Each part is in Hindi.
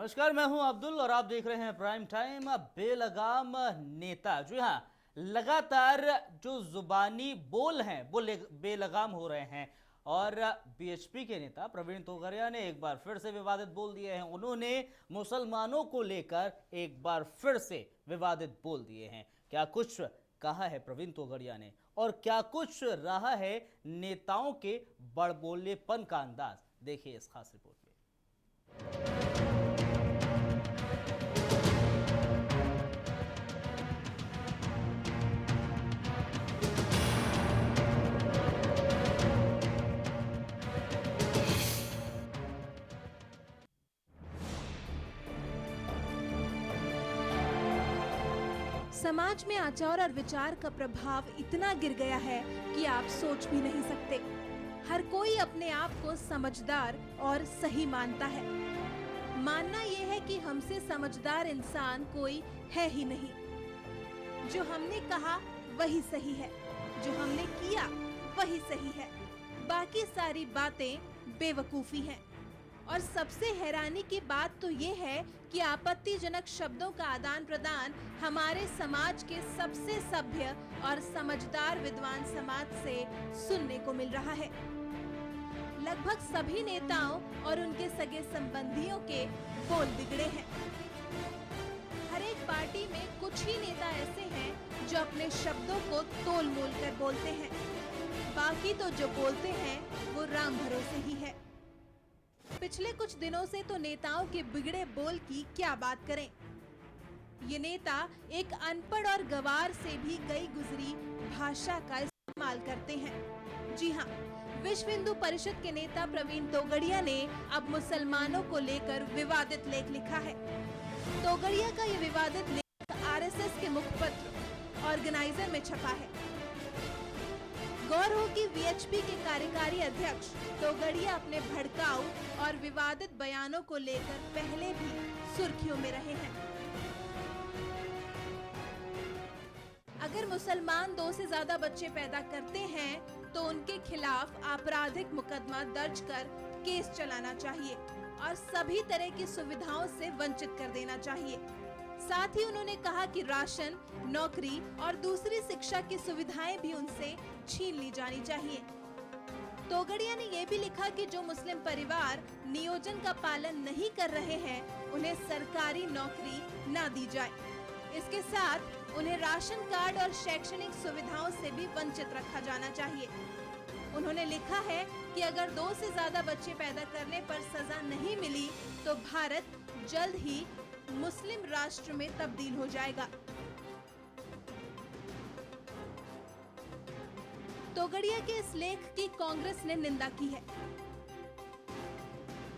नमस्कार, मैं हूं अब्दुल और आप देख रहे हैं प्राइम टाइम। बेलगाम नेता, जी हाँ, लगातार जो जुबानी बोल हैं वो बेलगाम हो रहे हैं। और बीएचपी के नेता प्रवीण तोगड़िया ने एक बार फिर से विवादित बोल दिए हैं। उन्होंने मुसलमानों को लेकर एक बार फिर से विवादित बोल दिए हैं। क्या कुछ कहा है प्रवीण तोगड़िया ने और क्या कुछ रहा है नेताओं के बड़बोलेपन का अंदाज, देखिए इस खास रिपोर्ट में। समाज में आचार और विचार का प्रभाव इतना गिर गया है कि आप सोच भी नहीं सकते। हर कोई अपने आप को समझदार और सही मानता है। मानना यह है कि हमसे समझदार इंसान कोई है ही नहीं। जो हमने कहा वही सही है, जो हमने किया वही सही है, बाकी सारी बातें बेवकूफी हैं। और सबसे हैरानी की बात तो ये है कि आपत्तिजनक शब्दों का आदान प्रदान हमारे समाज के सबसे सभ्य और समझदार विद्वान समाज से सुनने को मिल रहा है। लगभग सभी नेताओं और उनके सगे संबंधियों के बोल बिगड़े हैं। हर एक पार्टी में कुछ ही नेता ऐसे हैं जो अपने शब्दों को तोल मोल कर बोलते हैं, बाकी तो जो बोलते हैं वो राम भरोसे ही है। पिछले कुछ दिनों से तो नेताओं के बिगड़े बोल की क्या बात करें। ये नेता एक अनपढ़ और गवार से भी गई गुजरी भाषा का इस्तेमाल करते हैं। जी हाँ, विश्व हिंदू परिषद के नेता प्रवीण तोगड़िया ने अब मुसलमानों को लेकर विवादित लेख लिखा है। तोगड़िया का ये विवादित लेख आरएसएस के मुखपत्र ऑर्गेनाइजर में छपा है। गौर हो कि वीएचपी के कार्यकारी अध्यक्ष तोगड़िया अपने भड़काऊ और विवादित बयानों को लेकर पहले भी सुर्खियों में रहे हैं। अगर मुसलमान 2 से ज्यादा बच्चे पैदा करते हैं तो उनके खिलाफ आपराधिक मुकदमा दर्ज कर केस चलाना चाहिए और सभी तरह की सुविधाओं से वंचित कर देना चाहिए। साथ ही उन्होंने कहा कि राशन, नौकरी और दूसरी शिक्षा की सुविधाएं भी उनसे छीन ली जानी चाहिए। तोगड़िया ने यह भी लिखा कि जो मुस्लिम परिवार नियोजन का पालन नहीं कर रहे हैं उन्हें सरकारी नौकरी ना दी जाए। इसके साथ उन्हें राशन कार्ड और शैक्षणिक सुविधाओं से भी वंचित रखा जाना चाहिए। उन्होंने लिखा है कि अगर 2 से ज्यादा बच्चे पैदा करने पर सजा नहीं मिली तो भारत जल्द ही मुस्लिम राष्ट्र में तब्दील हो जाएगा। तोगड़िया के इस लेख की कांग्रेस ने निंदा की है।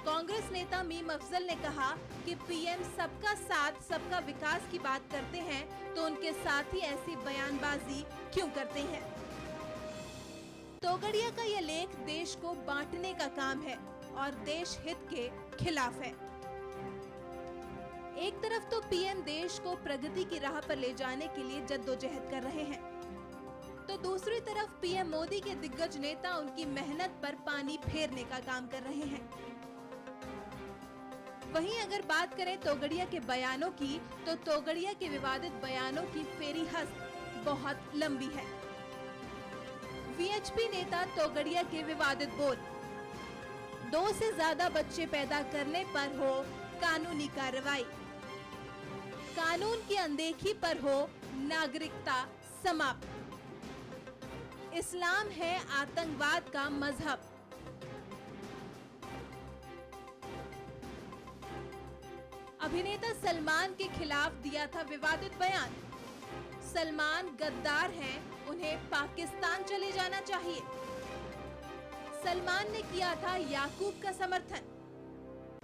कांग्रेस नेता मीम अफजल ने कहा कि पीएम सबका साथ सबका विकास की बात करते हैं तो उनके साथ ही ऐसी बयानबाजी क्यों करते हैं। तोगड़िया का यह लेख देश को बांटने का काम है और देश हित के खिलाफ है। एक तरफ तो पीएम देश को प्रगति की राह पर ले जाने के लिए जद्दोजहद कर रहे हैं, तो दूसरी तरफ पीएम मोदी के दिग्गज नेता उनकी मेहनत पर पानी फेरने का काम कर रहे हैं। वहीं अगर बात करें तोगड़िया के बयानों की, तो तोगड़िया के विवादित बयानों की फेरिस्त बहुत लंबी है। वीएचपी नेता तोगड़िया के विवादित बोल, 2 से ज्यादा बच्चे पैदा करने पर हो कानूनी कार्रवाई, कानून की अनदेखी पर हो नागरिकता समाप्त, इस्लाम है आतंकवाद का मजहब। अभिनेता सलमान के खिलाफ दिया था विवादित बयान, सलमान गद्दार हैं, उन्हें पाकिस्तान चले जाना चाहिए। सलमान ने किया था याकूब का समर्थन।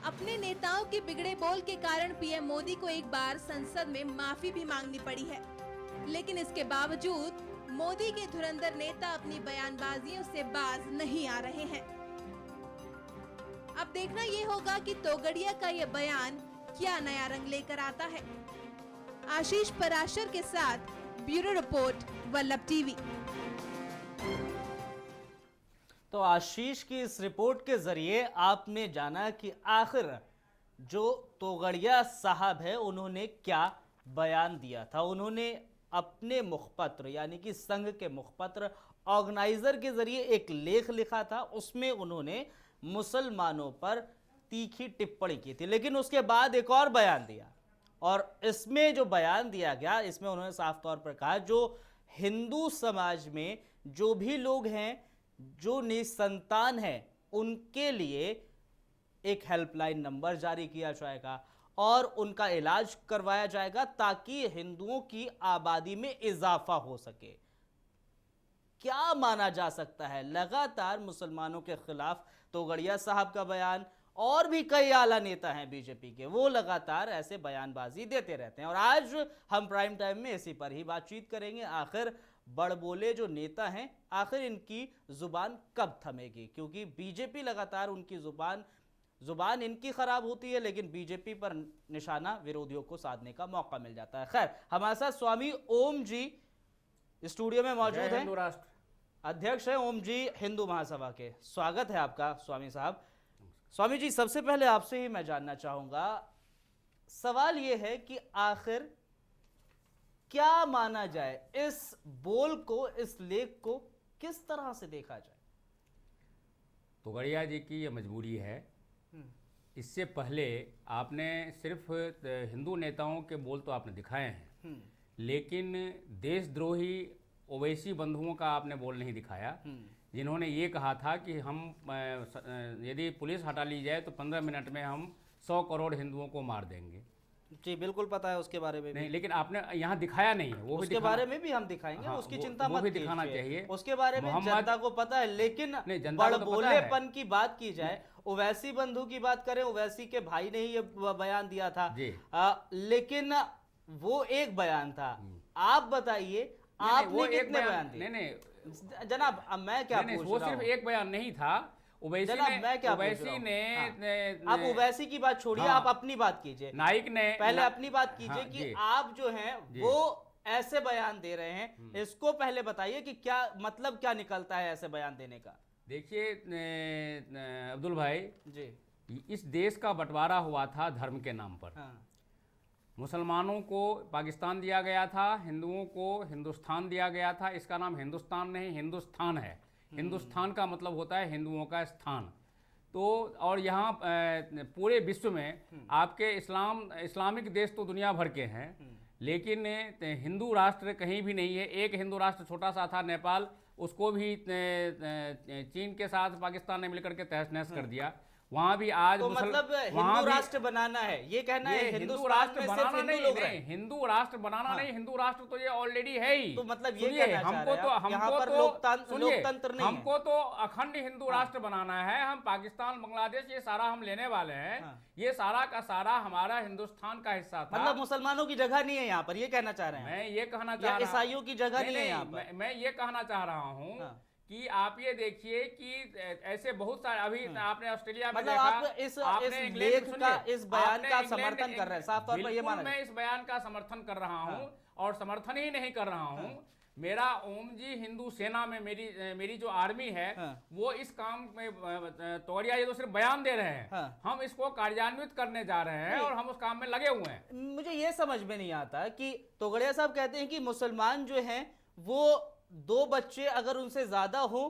अपने नेताओं के बिगड़े बोल के कारण पीएम मोदी को एक बार संसद में माफी भी मांगनी पड़ी है, लेकिन इसके बावजूद मोदी के धुरंधर नेता अपनी बयानबाजियों से बाज नहीं आ रहे हैं। अब देखना ये होगा कि तोगड़िया का ये बयान क्या नया रंग लेकर आता है। आशीष पराशर के साथ ब्यूरो रिपोर्ट, वल्लभ टीवी। तो आशीष की इस रिपोर्ट के जरिए आपने जाना कि आखिर जो तोगड़िया साहब है उन्होंने क्या बयान दिया था। उन्होंने अपने मुखपत्र यानी कि संघ के मुखपत्र ऑर्गेनाइजर के जरिए एक लेख लिखा था, उसमें उन्होंने मुसलमानों पर तीखी टिप्पणी की थी। लेकिन उसके बाद एक और बयान दिया, और इसमें जो बयान दिया गया इसमें उन्होंने साफ तौर पर कहा जो हिंदू समाज में जो भी लोग हैं जो निसंतान हैं उनके लिए एक हेल्पलाइन नंबर जारी किया जाएगा और उनका इलाज करवाया जाएगा ताकि हिंदुओं की आबादी में इजाफा हो सके। क्या माना जा सकता है? लगातार मुसलमानों के खिलाफ तोगड़िया साहब का बयान, और भी कई आला नेता हैं बीजेपी के, वो लगातार ऐसे बयानबाजी देते रहते हैं। और आज हम प्राइम टाइम में इसी पर ही बातचीत करेंगे। आखिर बड़बोले जो नेता हैं, आखिर इनकी जुबान कब थमेगी? क्योंकि बीजेपी लगातार उनकी जुबान इनकी खराब होती है, लेकिन बीजेपी पर निशाना विरोधियों को साधने का मौका मिल जाता है। खैर, हमारे साथ स्वामी ओम जी स्टूडियो में मौजूद हैं, अध्यक्ष हैं ओम जी हिंदू महासभा के। स्वागत है आपका स्वामी साहब। स्वामी जी, सबसे पहले आपसे ही मैं जानना चाहूंगा, सवाल यह है कि आखिर क्या माना जाए, इस बोल को, इस लेख को किस तरह से देखा जाए? तोगड़िया जी की यह मजबूरी है। इससे पहले आपने सिर्फ हिंदू नेताओं के बोल तो आपने दिखाए हैं, लेकिन देशद्रोही ओवैसी बंधुओं का आपने बोल नहीं दिखाया, जिन्होंने ये कहा था कि हम यदि पुलिस हटा ली जाए तो 15 मिनट में हम 100 करोड़ हिंदुओं को मार देंगे। जी बिल्कुल पता है उसके बारे में नहीं, लेकिन आपने यहाँ दिखाया नहीं है। वो उसके बारे में भी हम दिखाएंगे। हाँ, उसकी चिंता मत कीजिए, दिखाना चाहिए। उसके बारे में जनता को पता है। लेकिन बड़बोलेपन की बात की जाए, ओवैसी बंधु की बात करें, ओवैसी के भाई ने ही ये बयान दिया था, लेकिन वो एक बयान था। आप बताइए, आपने कितने बयान दिए? नहीं जनाब, अब मैं क्या पूछ रहा हूं? वो सिर्फ एक बयान नहीं था। ओवैसी ने आप ओवैसी की बात छोड़िए, आप अपनी बात कीजिए। नाइक ने पहले अपनी बात कीजिए कि आप जो हैं वो ऐसे बयान दे रहे हैं, इसको पहले बताइए कि क्या मतलब, क्या निकलता है ऐसे बयान देने का। देखिए अब्दुल भाई जी, इस देश का बंटवारा हुआ था धर्म के नाम पर। मुसलमानों को पाकिस्तान दिया गया था, हिंदुओं को हिंदुस्तान दिया गया था। इसका नाम हिंदुस्तान नहीं, हिंदुस्तान है। हिंदुस्तान का मतलब होता है हिंदुओं का स्थान। तो और यहाँ पूरे विश्व में आपके इस्लामिक देश तो दुनिया भर के हैं, लेकिन हिंदू राष्ट्र कहीं भी नहीं है। एक हिंदू राष्ट्र छोटा सा था नेपाल, उसको भी चीन के साथ पाकिस्तान ने मिलकर के तहस नहस कर दिया। वहाँ भी आज तो मतलब हिंदू राष्ट्र बनाना है, ये कहना है हिंदू राष्ट्र बनाना नहीं, हिंदू राष्ट्र बनाना नहीं, हिंदू राष्ट्र तो ये ऑलरेडी है ही। तो मतलब ये कहना हमको तो लोकतंत्र नहीं, हमको तो अखंड हिंदू राष्ट्र बनाना है। हम पाकिस्तान, बांग्लादेश, ये सारा हम लेने वाले हैं। ये सारा का सारा हमारा हिंदुस्तान का हिस्सा था। मतलब मुसलमानों की जगह नहीं है यहाँ पर, ये कहना चाह रहे हैं? मैं ये कहना चाह रहा हूँ, ईसाइयों की जगह नहीं है यहाँ पर। मैं ये कहना चाह रहा हूँ कि आप ये देखिए कि ऐसे बहुत सारे, अभी आपने ऑस्ट्रेलिया में देखा, आप इस लेख का, इस बयान का समर्थन कर रहे हैं, साफ तौर पर ये माना। मैं इस बयान का समर्थन कर रहा हूँ, और समर्थन ही नहीं कर रहा हूँ। मेरा ओम जी हिंदू सेना में मेरी जो आर्मी है, वो इस काम में तोगड़िया ये तो सिर्फ बयान दे रहे हैं, हम इसको कार्यान्वित करने जा रहे हैं और हम उस काम में लगे हुए हैं। मुझे ये समझ में नहीं आता कि तोगड़िया साहब कहते हैं कि मुसलमान जो हैं वो 2 बच्चे अगर उनसे ज्यादा हो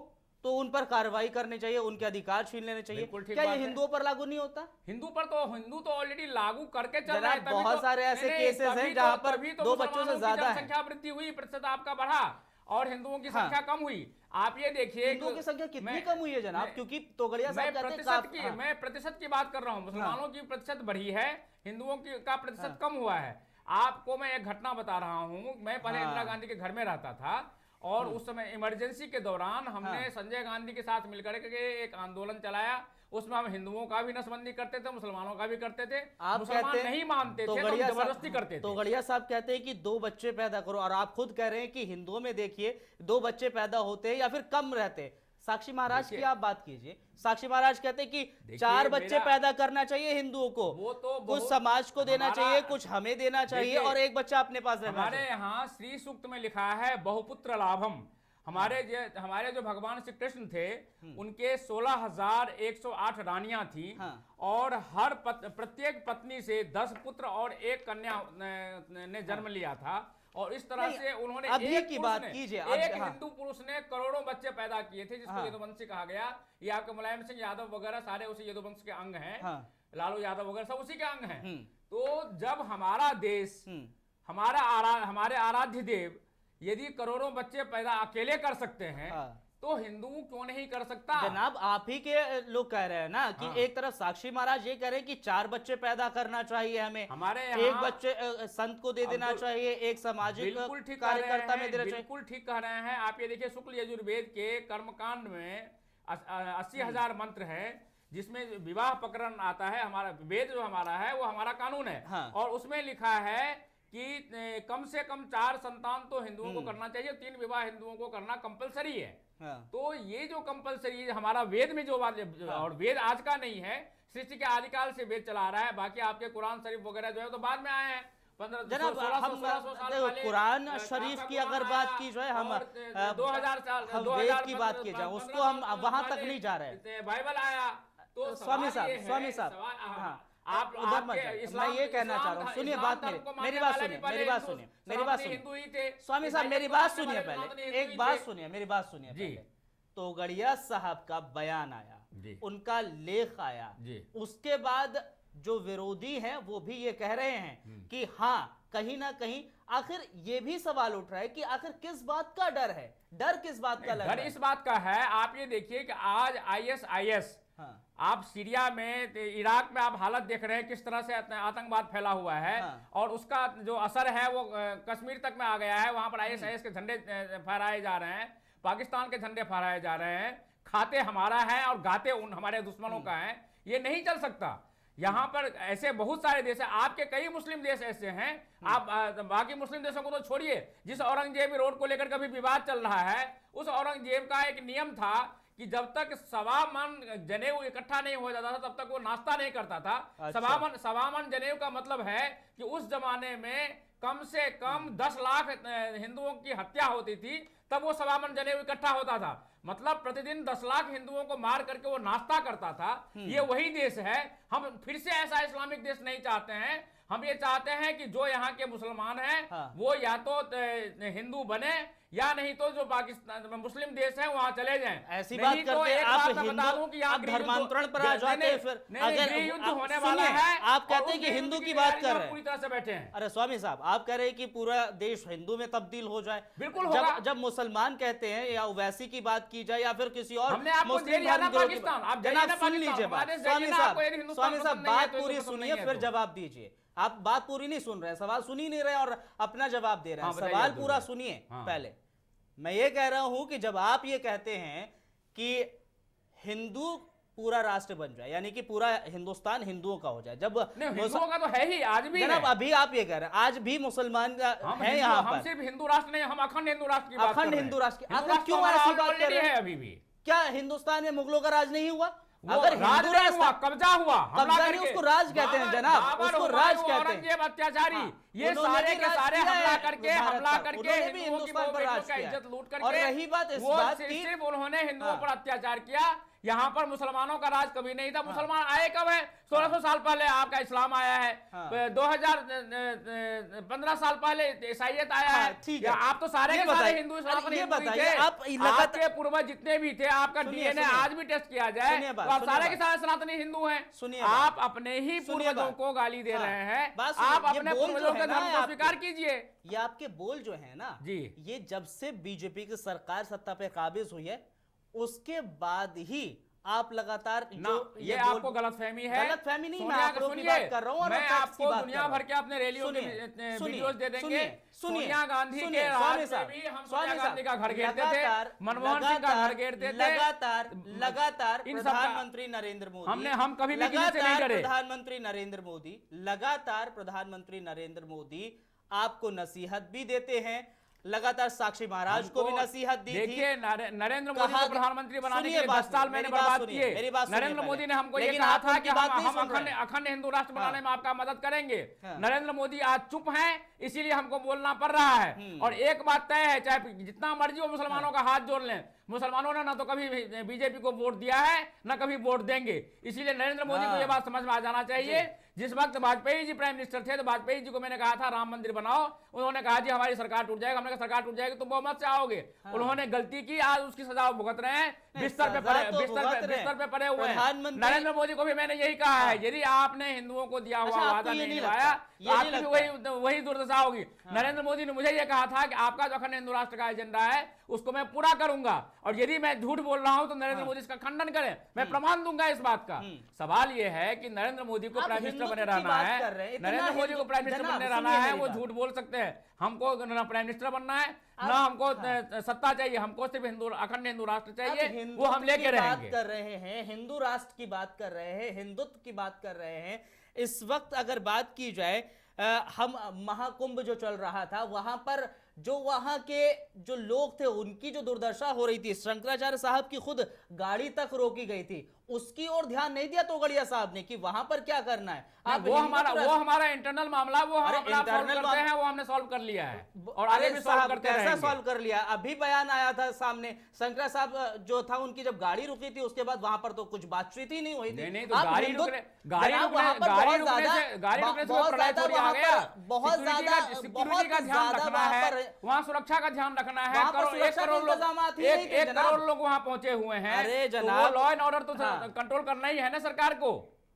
तो उन पर कार्रवाई करनी चाहिए, उनके अधिकार छीन लेने चाहिए। क्या ये हिंदुओं पर लागू नहीं होता? हिंदू तो ऑलरेडी लागू करके चल रहा है। बहुत सारे ऐसे केसेस हैं जहां पर 2 बच्चों से ज्यादा है, संख्या वृद्धि हुई, प्रतिशत आपका बढ़ा और हिंदुओं की संख्या कम हुई। आप ये देखिए हिंदुओं की संख्या कितनी कम हुई है जनाब? क्योंकि तोगड़िया साहब कहते हैं मैं प्रतिशत की बात कर रहा हूँ। मुसलमानों की प्रतिशत बढ़ी है, हिंदुओं का प्रतिशत कम हुआ है। आपको मैं एक घटना बता रहा हूँ। मैं पहले इंदिरा गांधी के घर में रहता था, और उस समय इमरजेंसी के दौरान हमने संजय गांधी के साथ मिलकर के एक आंदोलन चलाया। उसमें हम हिंदुओं का भी नसबंदी करते थे, मुसलमानों का भी करते थे। आप मुसलमान नहीं मानते थे तो जबरदस्ती करते थे। तोगड़िया साहब कहते हैं कि 2 बच्चे पैदा करो, और आप खुद कह रहे हैं कि हिंदुओं में देखिए 2 बच्चे पैदा होते हैं या फिर कम रहते। साक्षी महाराज की आप बात कीजिए। साक्षी महाराज कहते हैं कि 4 बच्चे पैदा करना चाहिए हिंदुओं को, वो तो कुछ समाज को देना चाहिए, कुछ हमें देना चाहिए, और 1 बच्चा अपने पास रहना चाहिए। हमारे यहाँ श्री सूक्त में लिखा है बहुपुत्र लाभम। हमारे जो भगवान श्री कृष्ण थे उनके 16,108 रानियां थी। हाँ। और प्रत्येक पत्नी से 10 पुत्र और 1 कन्या ने जन्म लिया था। और इस तरह से उन्होंने अभी की बात कीजिए, एक हिंदू पुरुष ने करोड़ों बच्चे पैदा किए थे, जिसको यदुवंशी कहा गया। ये आपके मुलायम सिंह यादव वगैरह सारे उसी यदुवंश के अंग हैं। लालू यादव वगैरह सब उसी के अंग हैं। तो जब हमारा देश, हमारे आराध्य देव यदि करोड़ों बच्चे पैदा अकेले कर सकते हैं, तो हिंदू क्यों नहीं कर सकता? जनाब, आप ही के लोग कह रहे हैं ना कि एक तरफ साक्षी महाराज ये कह रहे हैं कि 4 बच्चे पैदा करना चाहिए हमें, हमारे एक बच्चे संत को दे देना चाहिए, एक सामाजिक कार्यकर्ता में देना चाहिए। बिल्कुल ठीक कह रहे हैं आप। ये देखिए, शुक्ल यजुर्वेद के कर्मकांड में 80,000 मंत्र है, जिसमें विवाह प्रकरण आता है। हमारा वेद जो हमारा है वो हमारा कानून है। और उसमें लिखा है कि कम से कम 4 संतान तो हिंदुओं को करना चाहिए, 3 विवाह हिंदुओं को करना कंपलसरी है। तो ये जो कंपलसरी हमारा वेद में जो बात, और वेद आज का नहीं है, सृष्टि के आदिकाल से वेद चला रहा है। बाकी आपके कुरान शरीफ वगैरह जो है तो बाद में आए हैं। 1500 कुरान शरीफ की अगर बात की जाए, हम 2000 साल, हम वेद की बात की जाए, उसको हम वहां तक नहीं जा रहे। बाइबल आया तो स्वामी साहब, आप उधर मत जाइए। मैं ये कहना चाह रहा हूँ, सुनिए बात मेरी बात सुनिए स्वामी साहब, मेरी बात सुनिए पहले, एक बात सुनिए, मेरी बात सुनिए पहले। तोगड़िया साहब का बयान आया, उनका लेख आया, उसके बाद जो विरोधी हैं वो भी ये कह रहे हैं कि हाँ, कहीं ना कहीं आखिर ये भी सवाल उठ रहा है कि आखिर किस बात का डर है, डर किस बात का लग रहा है? डर इस बात का है, आप ये देखिए कि आज ISIS, आप सीरिया में, इराक में आप हालत देख रहे हैं किस तरह से आतंकवाद फैला हुआ है। और उसका जो असर है वो कश्मीर तक में आ गया है। वहां पर ISIS के झंडे फहराए जा रहे हैं, पाकिस्तान के झंडे फहराए जा रहे हैं। खाते हमारा है और गाते उन हमारे दुश्मनों का है। ये नहीं चल सकता। यहाँ पर ऐसे बहुत सारे देश हैं, आपके कई मुस्लिम देश ऐसे हैं। आप बाकी मुस्लिम देशों को तो छोड़िए, जिस औरंगजेब रोड को लेकर कभी विवाद चल रहा है, उस औरंगजेब का एक नियम था कि जब तक 1.25 मन जनेऊ इकट्ठा नहीं हो जाता था तब तक वो नाश्ता नहीं करता था। 1.25 मन जनेऊ का मतलब है कि उस जमाने में कम से कम 10 लाख हिंदुओं की हत्या होती थी, तब वो 1.25 मन जनेऊ इकट्ठा होता था। मतलब प्रतिदिन 10 लाख हिंदुओं को मार करके वो नाश्ता करता था। ये वही देश है। हम फिर से ऐसा इस्लामिक देश नहीं चाहते हैं। हम ये चाहते हैं कि जो यहाँ के मुसलमान हैं वो या तो हिंदू बने, या नहीं तो जो पाकिस्तान मुस्लिम देश है वहां चले जाएं। ऐसी बात करते हैं आप हिंदू, कि आप धर्मांतरण पर आ जाते हैं। फिर अगर युद्ध होने वाला है, आप कहते हैं कि हिंदू की बात कर रहे हैं, पूरी तरह से बैठे हैं। अरे स्वामी साहब, आप कह रहे हैं कि पूरा देश हिंदू में तब्दील हो जाए। बिल्कुल होगा। जब मुसलमान कहते हैं या ओवैसी की बात की जाए या फिर किसी और मुस्लिम धर्म की बात, जनाब सुन लीजिए बात। स्वामी साहब बात पूरी सुनिए फिर जवाब दीजिए। आप बात पूरी नहीं सुन रहे, सवाल सुन ही नहीं रहे और अपना जवाब दे रहे हैं। सवाल पूरा सुनिए पहले। मैं ये कह रहा हूं कि जब आप ये कहते हैं कि हिंदू पूरा राष्ट्र बन जाए, यानी कि पूरा हिंदुस्तान हिंदुओं का हो जाए, जब हिंदुओं का तो है ही, आज भी जनाब अभी आप ये कह रहे हैं आज भी मुसलमान है यहाँ पर। हम सिर्फ हिंदू राष्ट्र नहीं, हम अखंड हिंदू राष्ट्र की बात कर रहे हैं। अखंड हिंदू राष्ट्र की आखिर क्यों ऐसी बात कर रहे हैं? अभी भी क्या हिंदुस्तान में मुगलों का राज नहीं हुआ? अगर राज नहीं हुआ, कब्जा हुआ, कब्जा नहीं, उसको राज कहते हैं जनाब, उसको राज कहते हैं। औरंगजेब अत्याचारी, ये सारे के सारे हमला करके हिंदुस्तान पर राज किया, इज्जत लूट करके। और रही बात इस बात की, सिर्फ उन्होंने हिंदुओं पर अत्याचार किया। यहाँ पर मुसलमानों का राज कभी नहीं था। मुसलमान आए कब है? 1600 साल पहले आपका इस्लाम आया है। 2015 साल पहले ईसाईयत आया है। ठीक है, आप तो सारे के सारे हिंदू इस्लाम ये बताइए, आपके पूर्वज जितने भी थे, आपका DNA आज भी टेस्ट किया जाए तो आप सारे के सारे सनातनी हिंदू हैं। सुनिए, आप अपने ही पूर्वजों को गाली दे रहे हैं। आप अपने पूर्वजों के धर्म को स्वीकार कीजिए। ये आपके बोल जो है ना जी, ये जब से बीजेपी की सरकार सत्ता पे काबिज हुई है उसके बाद ही आप लगातार ये आपको गलतफहमी है। गलतफहमी नहीं, मैं आंकड़ों की बात कर रहा हूं और मैं आपको दुनिया भर के अपने रैलियों के वीडियोस दे देंगे। सोनिया गांधी के राज में भी हम सोनिया गांधी का घर घेरते थे, मनमोहन सिंह का घर घेरते थे। लगातार प्रधानमंत्री नरेंद्र मोदी, हम कभी भी किसी से नहीं डरे। प्रधानमंत्री नरेंद्र मोदी लगातार, प्रधानमंत्री नरेंद्र मोदी आपको नसीहत भी देते हैं, लगातार साक्षी महाराज को भी नसीहत दी थी। देखिए नरेंद्र मोदी कहा को प्रधानमंत्री बनाने के लिए सुनिए 10 साल मैंने बर्बाद किए। मेरी बात सुनिए नरेंद्र मोदी पहले। ने हमको ये लेकिन कहा आप था उनकी कि बात नहीं हम सुन रहे हैं। अखंड हिंदू राष्ट्र बनाने में आपका मदद करेंगे। हाँ। नरेंद्र मोदी आज चुप हैं, इसीलिए हमको बोलना पड़ रहा है। और एक बात तय है, चाहे जितना मर्जी वो मुसलमानों का हाथ जोड़ लें, मुसलमानों ने ना तो कभी बीजेपी को वोट दिया है ना कभी वोट देंगे। इसीलिए नरेंद्र मोदी को यह बात समझ में आ जाना चाहिए। जिस वक्त वाजपेयी जी प्राइम मिनिस्टर थे तो वाजपेयी जी को मैंने कहा था राम मंदिर बनाओ, उन्होंने कहा जी हमारी सरकार टूट जाएगी। हमने कहा सरकार टूट जाएगी तुम बहुमत से आओगे। उन्होंने गलती की, आज उसकी सजा भुगत रहे हैं, बिस्तर पे पड़े हुए हैं। नरेंद्र मोदी को भी मैंने यही कहा है, यदि आपने हिंदुओं को दिया हुआ वादा नहीं निभाया तो आपकी भी वही दुर्दशा होगी। नरेंद्र मोदी ने मुझे यह कहा था कि आपका जो अखंड हिंदू राष्ट्र का एजेंडा है उसको मैं पूरा करूंगा, और यदि मैं झूठ बोल रहा हूं तो नरेंद्र मोदी इसका खंडन करें, मैं प्रमाण दूंगा इस बात का। सवाल यह है कि नरेंद्र मोदी को प्राइम मिनिस्टर बने रहना है, नरेंद्र मोदी को प्राइम मिनिस्टर बने रहना है, वो झूठ बोल सकते हैं। हमको ना प्राइम मिनिस्टर बनना है ना हमको सत्ता चाहिए, हमको सिर्फ अखंड हिंदू राष्ट्र चाहिए, वो हम लेके रहेंगे। कर रहे हैं हिंदू राष्ट्र की बात कर रहे हैं, हिंदुत्व की बात कर रहे हैं। इस वक्त अगर बात की जाए, हम महाकुंभ जो चल रहा था वहां पर जो वहां के जो लोग थे उनकी जो दुर्दशा हो रही थी, शंकराचार्य साहब की खुद गाड़ी तक रोकी गई थी, उसकी ओर ध्यान नहीं दिया तोगड़िया साहब ने कि वहां पर क्या करना है। वो हमारा इंटरनल मामला, वो हम इंटरनल करते हैं, वो हमने सॉल्व कर लिया है और आगे भी सॉल्व करते रहेंगे। कैसा सॉल्व कर लिया? अभी बयान आया था सामने, शंकरा साहब जो था उनकी जब गाड़ी रुकी थी उसके बाद वहां पर तो कुछ बातचीत ही नहीं हुई थी। नहीं तो गाड़ी रुकने से बहुत ज्यादा सिक्योरिटी का ध्यान रखना है, वहाँ सुरक्षा का ध्यान रखना है। 1 करोड़ लोग वहाँ पहुंचे हुए हैं। अरे जनाब, लॉ एंड ऑर्डर तो कंट्रोल करना ही है ना सरकार को।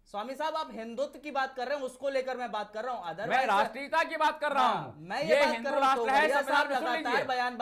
स्वामी साहब आप हिंदुत्व की बात कर रहे हैं, उसको लेकर मैं बात कर रहा हूं। मैं राष्ट्रीयता की बात कर रहा हूं। मैं ये हिंदू राष्ट्र है, संविधान में सुन लीजिए।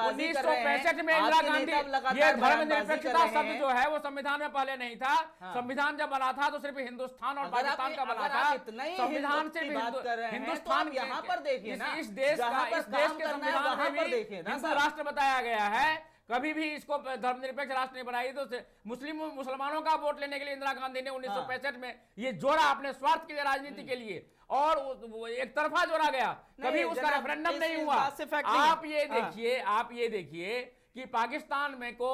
1965 में इंदिरा गांधी, ये धर्मनिरपेक्षता शब्द जो है वो संविधान में पहले नहीं था। संविधान जब बना था तो सिर्फ हिंदुस्तान और पाकिस्तान का बना था। संविधान सिर्फ हिंदुस्तान, यहाँ पर देखिए ना, इस देश के संविधान में भी हिंदू राष्ट्र बताया गया है। कभी भी इसको धर्मनिरपेक्ष राष्ट्र नहीं बनाई। तो मुसलमानों का वोट लेने के लिए इंदिरा गांधी ने 1965 में ये जोड़ा अपने स्वार्थ के लिए, राजनीति के लिए, और एक तरफा जोड़ा गया, कभी उसका रेफरेंडम नहीं हुआ। आप ये देखिए कि पाकिस्तान में को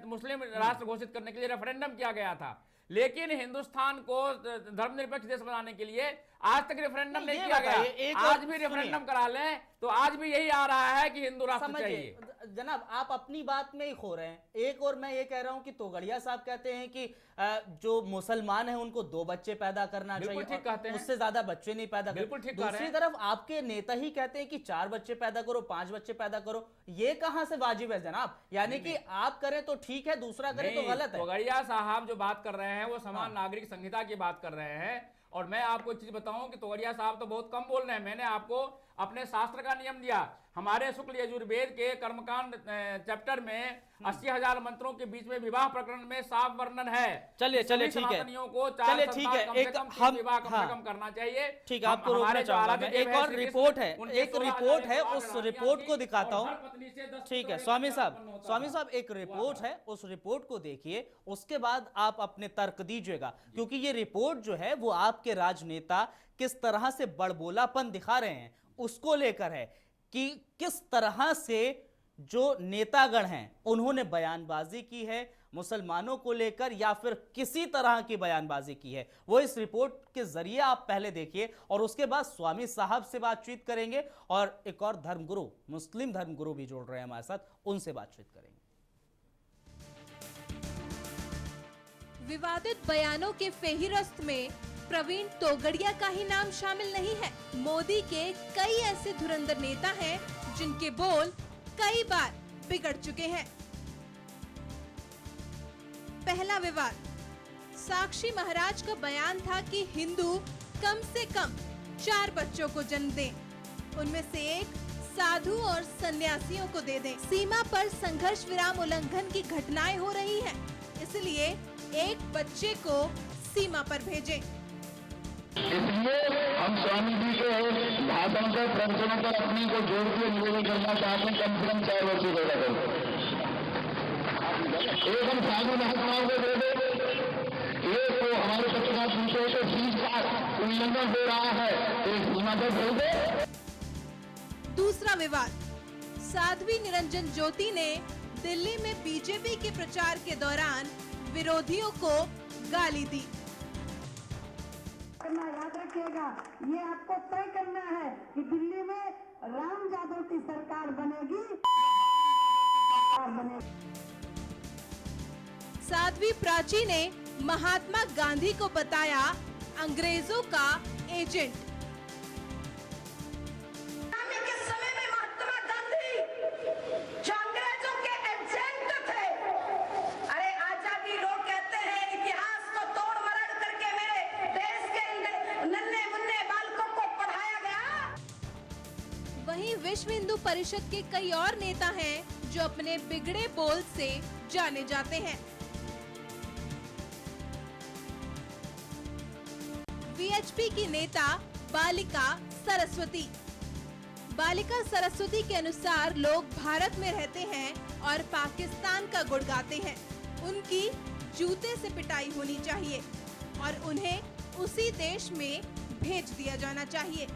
मुस्लिम राष्ट्र घोषित करने के लिए रेफरेंडम किया गया था, लेकिन हिंदुस्तान को धर्मनिरपेक्ष देश बनाने के लिए आज तक रेफरेंडम नहीं किया गया। आज भी रेफरेंडम करा लें तो आज भी यही आ रहा है कि हिंदू राष्ट्र चाहिए। जनाब आप अपनी बात में ही खो रहे हैं। एक और मैं ये कह रहा हूं कि तोगड़िया साहब कहते हैं कि जो मुसलमान हैं उनको 2 बच्चे पैदा करना चाहिए, ठीक कहते हैं, उससे ज्यादा बच्चे नहीं पैदा बिल्कुल ठीक। दूसरी तरफ आपके नेता ही कहते हैं कि 4 बच्चे पैदा करो, 5 बच्चे पैदा करो। ये कहां से वाजिब है जनाब? यानी कि आप करें तो ठीक है, दूसरा करे तो गलत है। तोगड़िया साहब जो बात कर रहे हैं वो समान नागरिक संहिता की बात कर रहे हैं। और मैं आपको एक चीज बताऊं कि तोगड़िया साहब तो बहुत कम बोल रहे हैं। मैंने आपको अपने शास्त्र का नियम दिया। हमारे शुक्ल यजुर्वेद के कर्मकांड चैप्टर में 80,000 मंत्रों के बीच में विवाह प्रकरण में साफ वर्णन है। चलिए ठीक है, चलिए ठीक है, एक हम विवाह कम से कम करना चाहिए। ठीक है, आपको रोकना चाहूंगा। एक और रिपोर्ट है, एक रिपोर्ट है, उस रिपोर्ट को दिखाता हूं। ठीक है स्वामी साहब एक रिपोर्ट है, उस रिपोर्ट को देखिए, उसके बाद आप अपने तर्क दीजिएगा, क्योंकि ये रिपोर्ट जो है वो आपके राजनेता किस तरह से बड़बोलापन दिखा रहे हैं उसको लेकर है कि किस तरह से जो नेतागण हैं उन्होंने बयानबाजी की है मुसलमानों को लेकर, या फिर किसी तरह की बयानबाजी की है। वो इस रिपोर्ट के जरिए आप पहले देखिए और उसके बाद स्वामी साहब से बातचीत करेंगे और एक और धर्मगुरु, मुस्लिम धर्मगुरु भी जुड़ रहे हैं हमारे साथ, उनसे बातचीत करेंगे। विवादित बयानों के फेहिरस्त में प्रवीण तोगड़िया का ही नाम शामिल नहीं है। मोदी के कई ऐसे धुरंधर नेता हैं जिनके बोल कई बार बिगड़ चुके हैं। पहला विवाद, साक्षी महाराज का बयान था कि हिंदू कम से कम 4 बच्चों को जन्म दें, उनमें से एक साधु और सन्यासियों को दे दें। सीमा पर संघर्ष विराम उल्लंघन की घटनाएं हो रही हैं, इसलिए एक बच्चे को सीमा पर भेजें। इसलिए हम स्वामी जी के भाषण से प्रवचनों पर अपने को जोड़ के निवेदन करना चाहते हैं, कम से कम 4 बच्चे पैदा करो। एक हम साधु महात्माओं को दे दो, एक तो हमारे पत्रकार पूछे तो फीस का उल्लंघन हो रहा है, एक सीमा पर भेज दो। दूसरा विवाद, साध्वी निरंजन ज्योति ने दिल्ली में बीजेपी के प्रचार के दौरान विरोधियों को गाली दी। करना याद रखिएगा, ये आपको तय करना है कि दिल्ली में राम यादव की सरकार बनेगी। साध्वी प्राची ने महात्मा गांधी को बताया अंग्रेजों का एजेंट। के समय में महात्मा गांधी जो अंग्रेजों के एजेंट थे। अरे आजादी लोग कहते हैं इतिहास को तोड़ मरोड़ करके मेरे देश के नन्हे मुन्ने बालकों को पढ़ाया गया। वहीं विश्व हिंदू परिषद के कई और नेता हैं जो अपने बिगड़े बोल से जाने जाते हैं। वीएचपी की नेता बालिका सरस्वती। बालिका सरस्वती के अनुसार लोग भारत में रहते हैं और पाकिस्तान का गुण गाते हैं। उनकी जूते से पिटाई होनी चाहिए और उन्हें उसी देश में भेज दिया जाना चाहिए।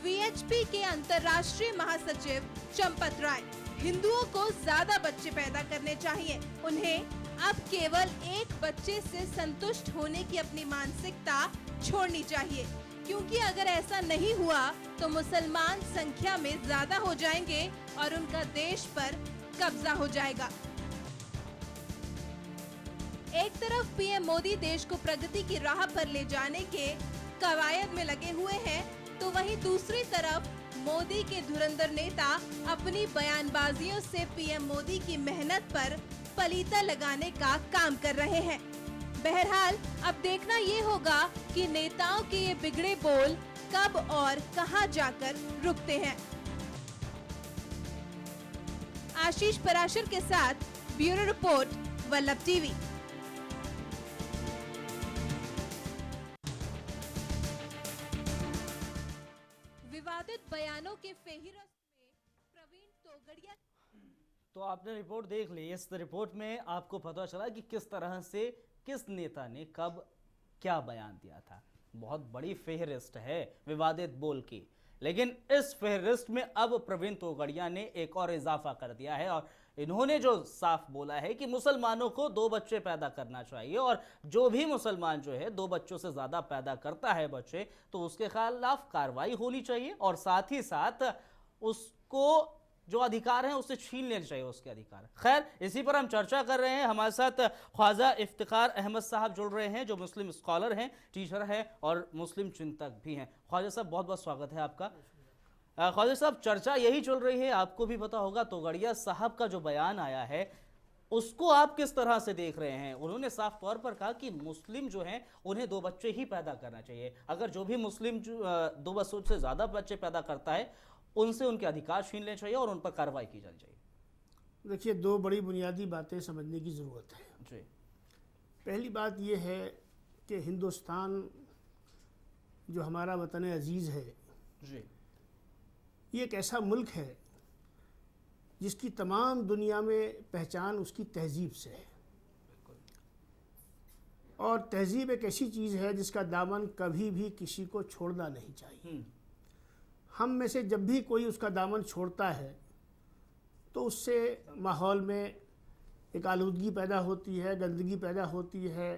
वीएचपी के अंतर्राष्ट्रीय महासचिव चंपत राय। हिंदुओं को ज्यादा बच्चे पैदा करने चाहिए। उन्हें अब केवल एक बच्चे से संतुष्ट होने की अपनी मानसिकता छोड़नी चाहिए, क्योंकि अगर ऐसा नहीं हुआ तो मुसलमान संख्या में ज्यादा हो जाएंगे और उनका देश पर कब्जा हो जाएगा। एक तरफ पीएम मोदी देश को प्रगति की राह पर ले जाने के कवायद में लगे हुए हैं, तो वहीं दूसरी तरफ मोदी के धुरंधर नेता अपनी बयानबाजियों से पीएम मोदी की मेहनत पर पलीता लगाने का काम कर रहे हैं। बहरहाल अब देखना ये होगा कि नेताओं के ये बिगड़े बोल कब और कहां जाकर रुकते हैं। आशीष पराशर के साथ ब्यूरो रिपोर्ट, वल्लभ टीवी। विवादित बयानों के फेहिरस्त में प्रवीण तोगड़िया। तो आपने रिपोर्ट देख ली। इस रिपोर्ट में आपको पता चला कि किस तरह से किस नेता ने कब क्या बयान दिया था। बहुत बड़ी फेहरिस्त है विवादित बोल की, लेकिन इस फेहरिस्त में अब प्रवीण तोगड़िया ने एक और इजाफा कर दिया है और इन्होंने जो साफ बोला है कि मुसलमानों को 2 बच्चे पैदा करना चाहिए और जो भी मुसलमान जो है 2 बच्चों से ज्यादा पैदा करता है बच्चे, तो उसके खिलाफ कार्रवाई होनी चाहिए और साथ ही साथ उसको जो अधिकार हैं उससे छीन लेने चाहिए उसके अधिकार। खैर, इसी पर हम चर्चा कर रहे हैं। हमारे साथ ख्वाजा इफ्तिखार अहमद साहब जुड़ रहे हैं, जो मुस्लिम स्कॉलर हैं, टीचर हैं और मुस्लिम चिंतक भी हैं। ख्वाजा साहब, बहुत बहुत स्वागत है आपका। ख्वाजा साहब, चर्चा यही चल रही है, आपको भी पता होगा तोगड़िया साहब का जो बयान आया है उसको आप किस तरह से देख रहे हैं? उन्होंने साफ तौर पर कहा कि मुस्लिम जो हैं उन्हें 2 बच्चे ही पैदा करना चाहिए। अगर जो भी मुस्लिम 2 बच्चों से ज़्यादा बच्चे पैदा करता है उनसे उनके अधिकार छीन लेने चाहिए और उन पर कार्रवाई की जानी चाहिए। देखिए, 2 बड़ी बुनियादी बातें समझने की ज़रूरत है। जी। पहली बात यह है कि हिंदुस्तान जो हमारा वतन अजीज़ है जी, ये एक ऐसा मुल्क है जिसकी तमाम दुनिया में पहचान उसकी तहजीब से है। और तहजीब एक ऐसी चीज़ है जिसका दामन कभी भी किसी को छोड़ना नहीं चाहिए। हम में से जब भी कोई उसका दामन छोड़ता है तो उससे माहौल में एक आलूदगी पैदा होती है, गंदगी पैदा होती है।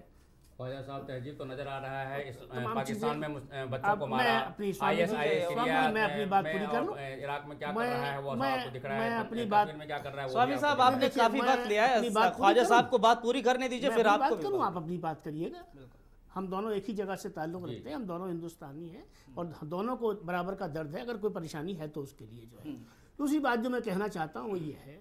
ख्वाजा साहब, तहजीब तो नजर आ रहा है इस तमाम पाकिस्तान में बच्चों अब को मैं मारा, अपनी ISIS मैं अपनी बात पूरी कर लूं। इराक में क्या कर रहा है वो आपको दिख रहा है, मैं अपनी बात कश्मीर में क्या कर रहा है वो स्वामी भी साहब, आपको आपने दिख रहा काफी वक्त लिया है, ख्वाजा साहब को बात पूरी करने दीजिए, फिर आपको भी करूँ। आप अपनी बात करिएगा। हम दोनों एक ही जगह से ताल्लुक़ रखते हैं, हम दोनों हिंदुस्तानी हैं और दोनों को बराबर का दर्द है। अगर कोई परेशानी है तो उसके लिए जो है। दूसरी बात जो मैं कहना चाहता हूँ वो ये है